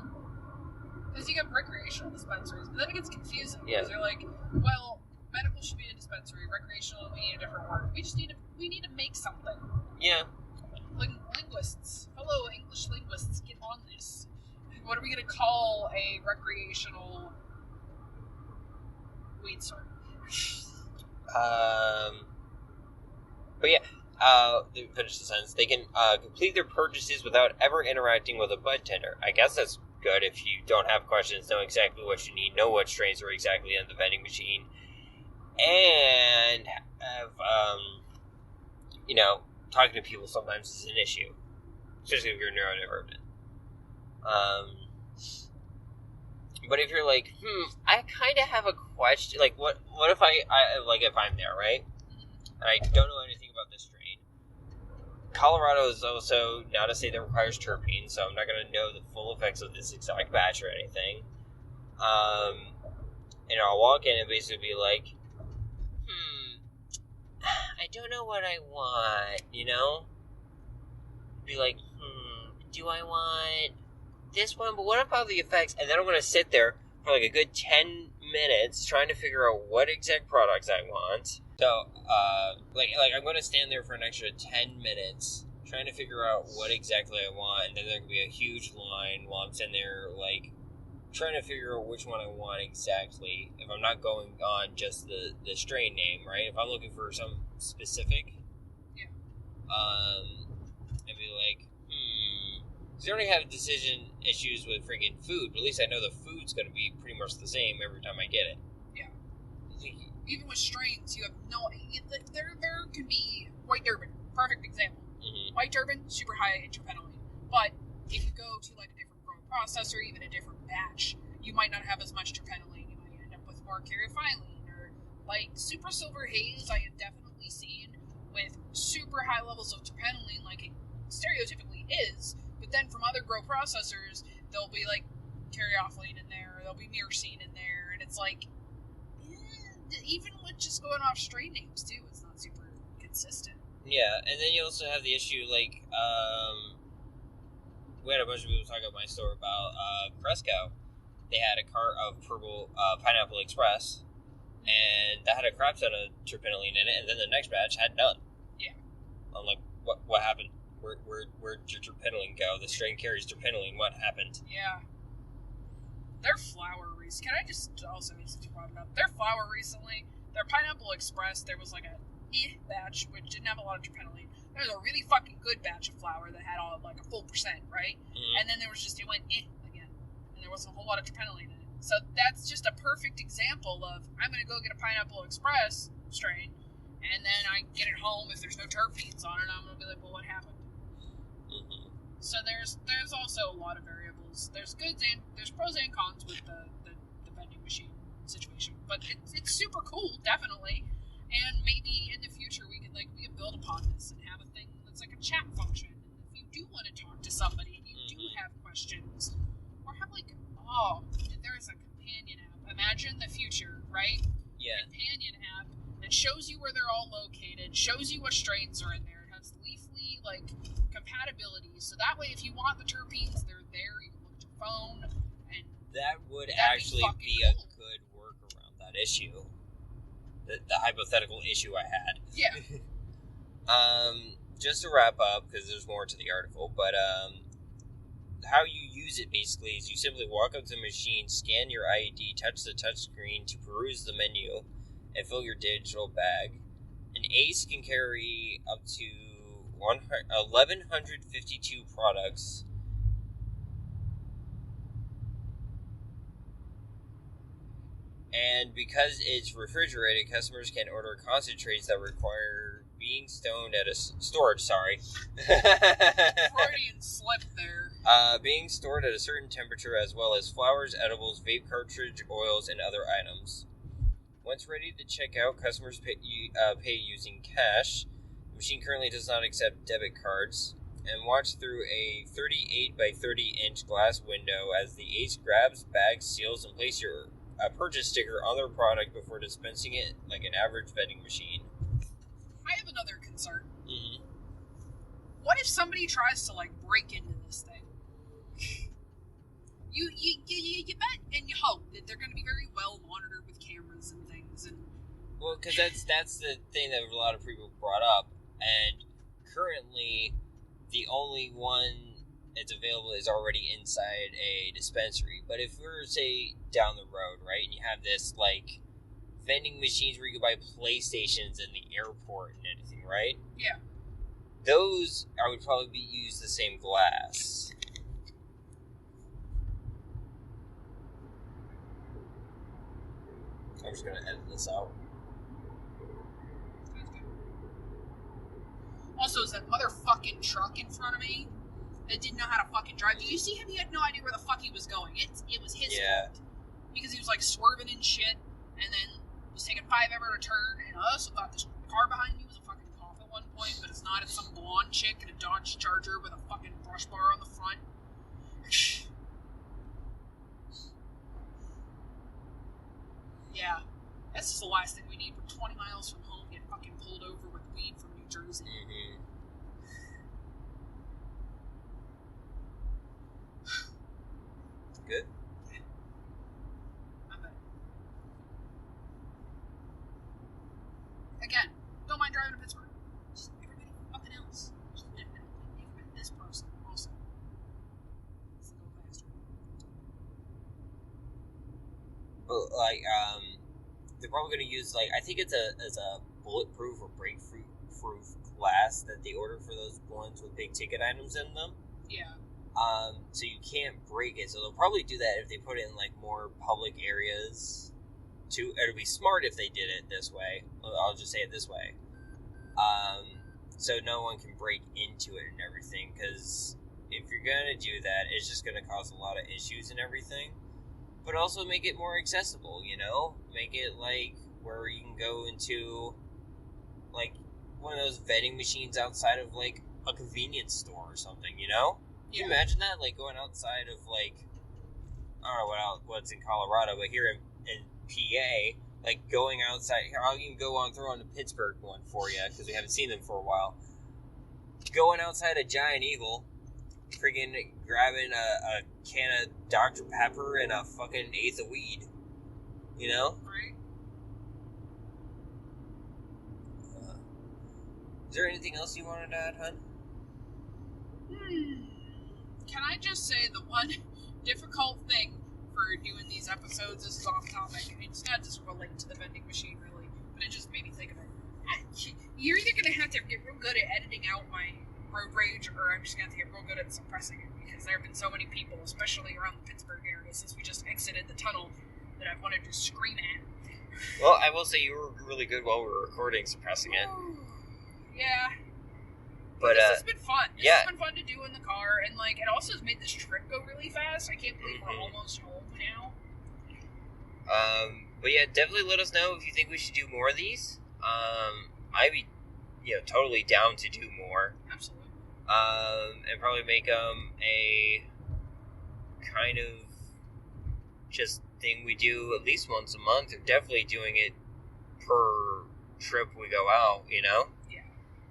Because you got recreational dispensaries, but then it gets confusing. Yeah. Because they're like, well, medical should be a dispensary, recreational, we need a different word. We need to make something. Yeah. Linguists, fellow English linguists, get on this. What are we going to call a recreational weed store? But yeah, to finish the sentence, they can complete their purchases without ever interacting with a bud tender. I guess that's good if you don't have questions, know exactly what you need, know what strains are exactly in the vending machine, and have, talking to people sometimes is an issue, especially if you're neurodivergent. But if you're like, I kind of have a question, like, what if if I'm there, right? And I don't know anything about this strain. Colorado is also not a state that requires terpenes, so I'm not going to know the full effects of this exact batch or anything. And I'll walk in and basically be like, I don't know what I want, you know? Be like, do I want this one? But what about the effects? And then I'm going to sit there for like a good 10 minutes trying to figure out what exact products I want. So, like I'm going to stand there for an extra 10 minutes trying to figure out what exactly I want, and then there can be a huge line while I'm sitting there, like, trying to figure out which one I want exactly. If I'm not going on just the strain name, right? If I'm looking for some specific, Yeah. I'd be like, because I already have decision issues with freaking food, but at least I know the food's going to be pretty much the same every time I get it. Yeah. Even with strains, you have no... There can be... White Durban, perfect example. Mm-hmm. White Durban, super high in terpenoline. But if you go to like a different grow processor, even a different batch, you might not have as much terpenoline. You might end up with more caryophyllene. Or like Super Silver Haze, I have definitely seen with super high levels of terpenoline, like it stereotypically is. But then from other grow processors, there'll be like caryophyllene in there, or there'll be myrcene in there, and it's like, even with just going off strain names too, it's not super consistent. Yeah, and then you also have the issue, like, we had a bunch of people talk at my store about Cresco. They had a cart of purple Pineapple Express, and that had a crap ton of terpenoline in it, and then the next batch had none. Yeah. I'm like, what happened? Where'd your terpenoline go? The strain carries terpenoline. What happened? Yeah. Their flour recently, can I just also, since you brought it up, their flour recently, their Pineapple Express, there was like a batch, which didn't have a lot of terpenoline. There was a really fucking good batch of flour that had all like a full percent, right? Mm-hmm. And then there was just, it went again. And there wasn't a whole lot of terpenoline in it. So that's just a perfect example of, I'm going to go get a Pineapple Express strain, and then I get it home. If there's no terpenes on it, I'm going to be like, well, what happened? Mm-hmm. So there's also a lot of variables. There's goods and there's pros and cons with the vending machine situation, but it's super cool, definitely. And maybe in the future we can build upon this and have a thing that's like a chat function. And if you do want to talk to somebody and you do have questions, or have there is a companion app. Imagine the future, right? Yeah. Companion app that shows you where they're all located, shows you what strains are in there. It has leafly compatibility, so that way if you want the terpenes, they're there. You can look at your phone, and that would actually be a good work around that issue. The hypothetical issue I had. Yeah. Just to wrap up, because there's more to the article, but how you use it basically is you simply walk up to the machine, scan your ID, touch the touch screen to peruse the menu, and fill your digital bag. An ACE can carry up to 1,152 products. And because it's refrigerated, customers can order concentrates that require being stored at a Freudian slip there. Being stored at a certain temperature, as well as flowers, edibles, vape cartridge, oils, and other items. Once ready to check out, customers pay using cash. The machine currently does not accept debit cards. And watch through a 38 by 30 inch glass window as the ACE grabs, bags, seals, and place your purchase sticker on their product before dispensing it like an average vending machine. I have another concern. Mm-hmm. What if somebody tries to break into this thing? You bet and you hope that they're going to be very well monitored with cameras and things. And well, because that's the thing that a lot of people brought up, and currently the only one that's available is already inside a dispensary. But if we're, say, down the road, right, and you have this vending machines where you can buy PlayStations in the airport and anything, right? Yeah. Those, I would probably use the same glass. I'm just going to edit this out. Also, is that motherfucking truck in front of me that didn't know how to fucking drive? Did you see him? He had no idea where the fuck he was going. It was his fault. Because he was swerving and shit, and then was taking 5 ever to turn, and I also thought this car behind me was a fucking cop at one point, but it's not. It's some blonde chick in a Dodge Charger with a fucking brush bar on the front. Yeah. That's just the last thing we need. We're 20 miles from home, getting fucking pulled over with weed from New Jersey. Mm-hmm. Good. I bet. Again, don't mind driving to Pittsburgh. Just everybody fucking else. Just even this person also. Let's go faster. But they're probably gonna use I think it's a bulletproof or breakproof glass that they order for those ones with big ticket items in them. Yeah. So you can't break it. So they'll probably do that if they put it in more public areas. It'll be smart if they did it this way. I'll just say it this way. So no one can break into it and everything. Because if you're gonna do that, it's just gonna cause a lot of issues and everything. But also make it more accessible. Make it where you can go into one of those vending machines outside of a convenience store or something. Can you imagine that? Going outside of I don't know what's in Colorado, but here in PA, going outside. Here, I'll even throw on the Pittsburgh one for you because we haven't seen them for a while. Going outside a Giant Eagle, freaking grabbing a can of Dr. Pepper and a fucking eighth of weed. Right? Is there anything else you wanted to add, hun? Can I just say the one difficult thing for doing these episodes, this is off topic, it's not just related to the vending machine really, but it just made me think of it. You're either going to have to get real good at editing out my road rage, or I'm just going to have to get real good at suppressing it, because there have been so many people, especially around the Pittsburgh area, since we just exited the tunnel, that I've wanted to scream at. Well, I will say you were really good while we were recording, suppressing it. Yeah. But this has been fun. This yeah. has been fun to do in the car, and it also has made this trip go really fast. I can't believe we're almost home now. But yeah, definitely let us know if you think we should do more of these. I'd be, totally down to do more. Absolutely. And probably make a kind of just thing we do at least once a month, or definitely doing it per trip we go out, Yeah.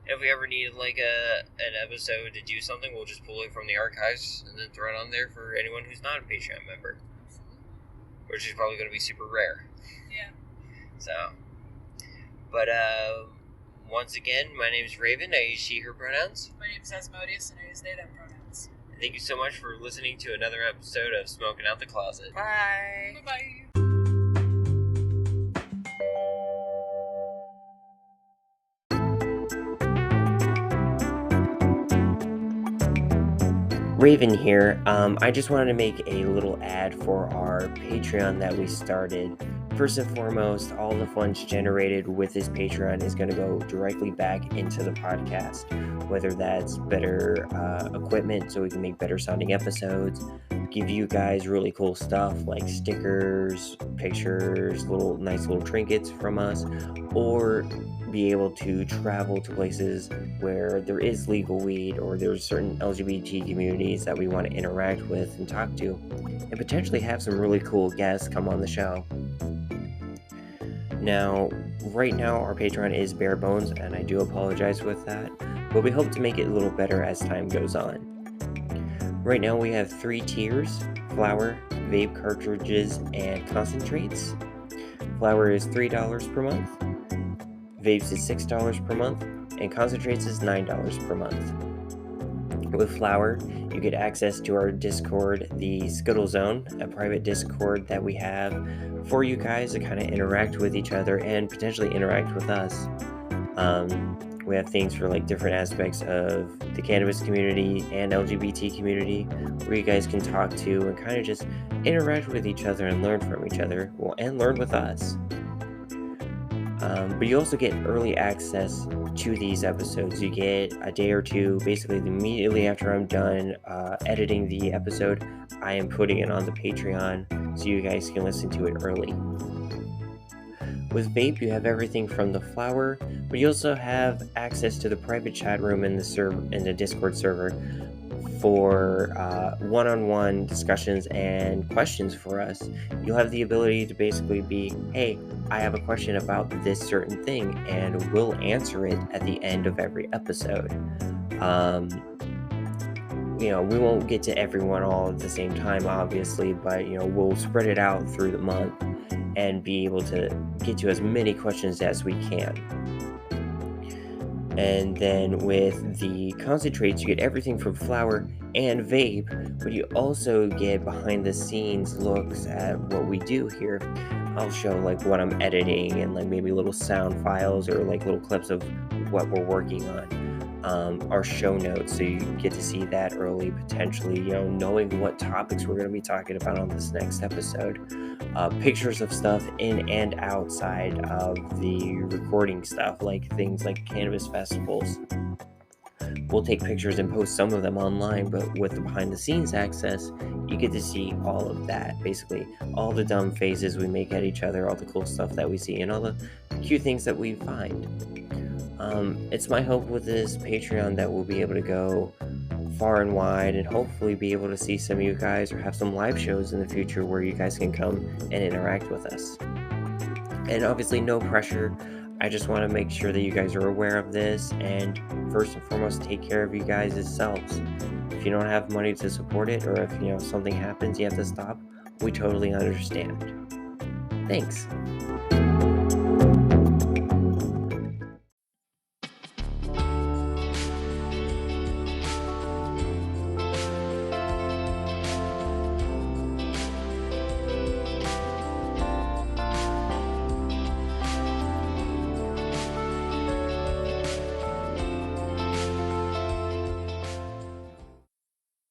If we ever need an episode to do something, we'll just pull it from the archives and then throw it on there for anyone who's not a Patreon member. Absolutely. Which is probably going to be super rare. Yeah. So, but once again, my name is Rayven. I use she, her pronouns. My name is Asmodeus, and I use they, them pronouns. Thank you so much for listening to another episode of Smoking Out the Closet. Bye. Bye-bye. Raven here. I just wanted to make a little ad for our Patreon that we started. First and foremost, all the funds generated with this Patreon is going to go directly back into the podcast, whether that's better equipment so we can make better sounding episodes, give you guys really cool stuff like stickers, pictures, nice little trinkets from us, or be able to travel to places where there is legal weed, or there's certain LGBT communities that we want to interact with and talk to, and potentially have some really cool guests come on the show. Now, right now our Patreon is bare bones, and I do apologize with that, but we hope to make it a little better as time goes on. Right now we have 3 tiers: flower, vape cartridges, and concentrates. Flower is $3 per month, vapes is $6 per month, and concentrates is $9 per month. With flower, you get access to our Discord, the Scuttle Zone, a private Discord that we have for you guys to kind of interact with each other and potentially interact with us. We have things for different aspects of the cannabis community and LGBT community where you guys can talk to and kind of just interact with each other and learn from each other, and learn with us. But you also get early access to these episodes. You get a day or two, basically immediately after I'm done editing the episode, I am putting it on the Patreon so you guys can listen to it early. With vape, you have everything from the flower, but you also have access to the private chat room in the Discord server for one-on-one discussions and questions for us. You'll have the ability to basically be, hey, I have a question about this certain thing, and we'll answer it at the end of every episode. We won't get to everyone all at the same time, obviously, but, we'll spread it out through the month and be able to get to as many questions as we can. And then with the concentrates, you get everything from flower and vape, but you also get behind the scenes looks at what we do here. I'll show like what I'm editing and like maybe little sound files or like little clips of what we're working on. Our show notes, so you get to see that early, potentially, knowing what topics we're going to be talking about on this next episode. Pictures of stuff in and outside of the recording stuff, like things like cannabis festivals. We'll take pictures and post some of them online, but with the behind the scenes access, you get to see all of that. Basically, all the dumb faces we make at each other, all the cool stuff that we see, and all the cute things that we find. It's my hope with this Patreon that we'll be able to go far and wide and hopefully be able to see some of you guys or have some live shows in the future where you guys can come and interact with us. And obviously, no pressure. I just want to make sure that you guys are aware of this, and first and foremost, take care of you guys yourselves. If you don't have money to support it, or if something happens, you have to stop, we totally understand. Thanks.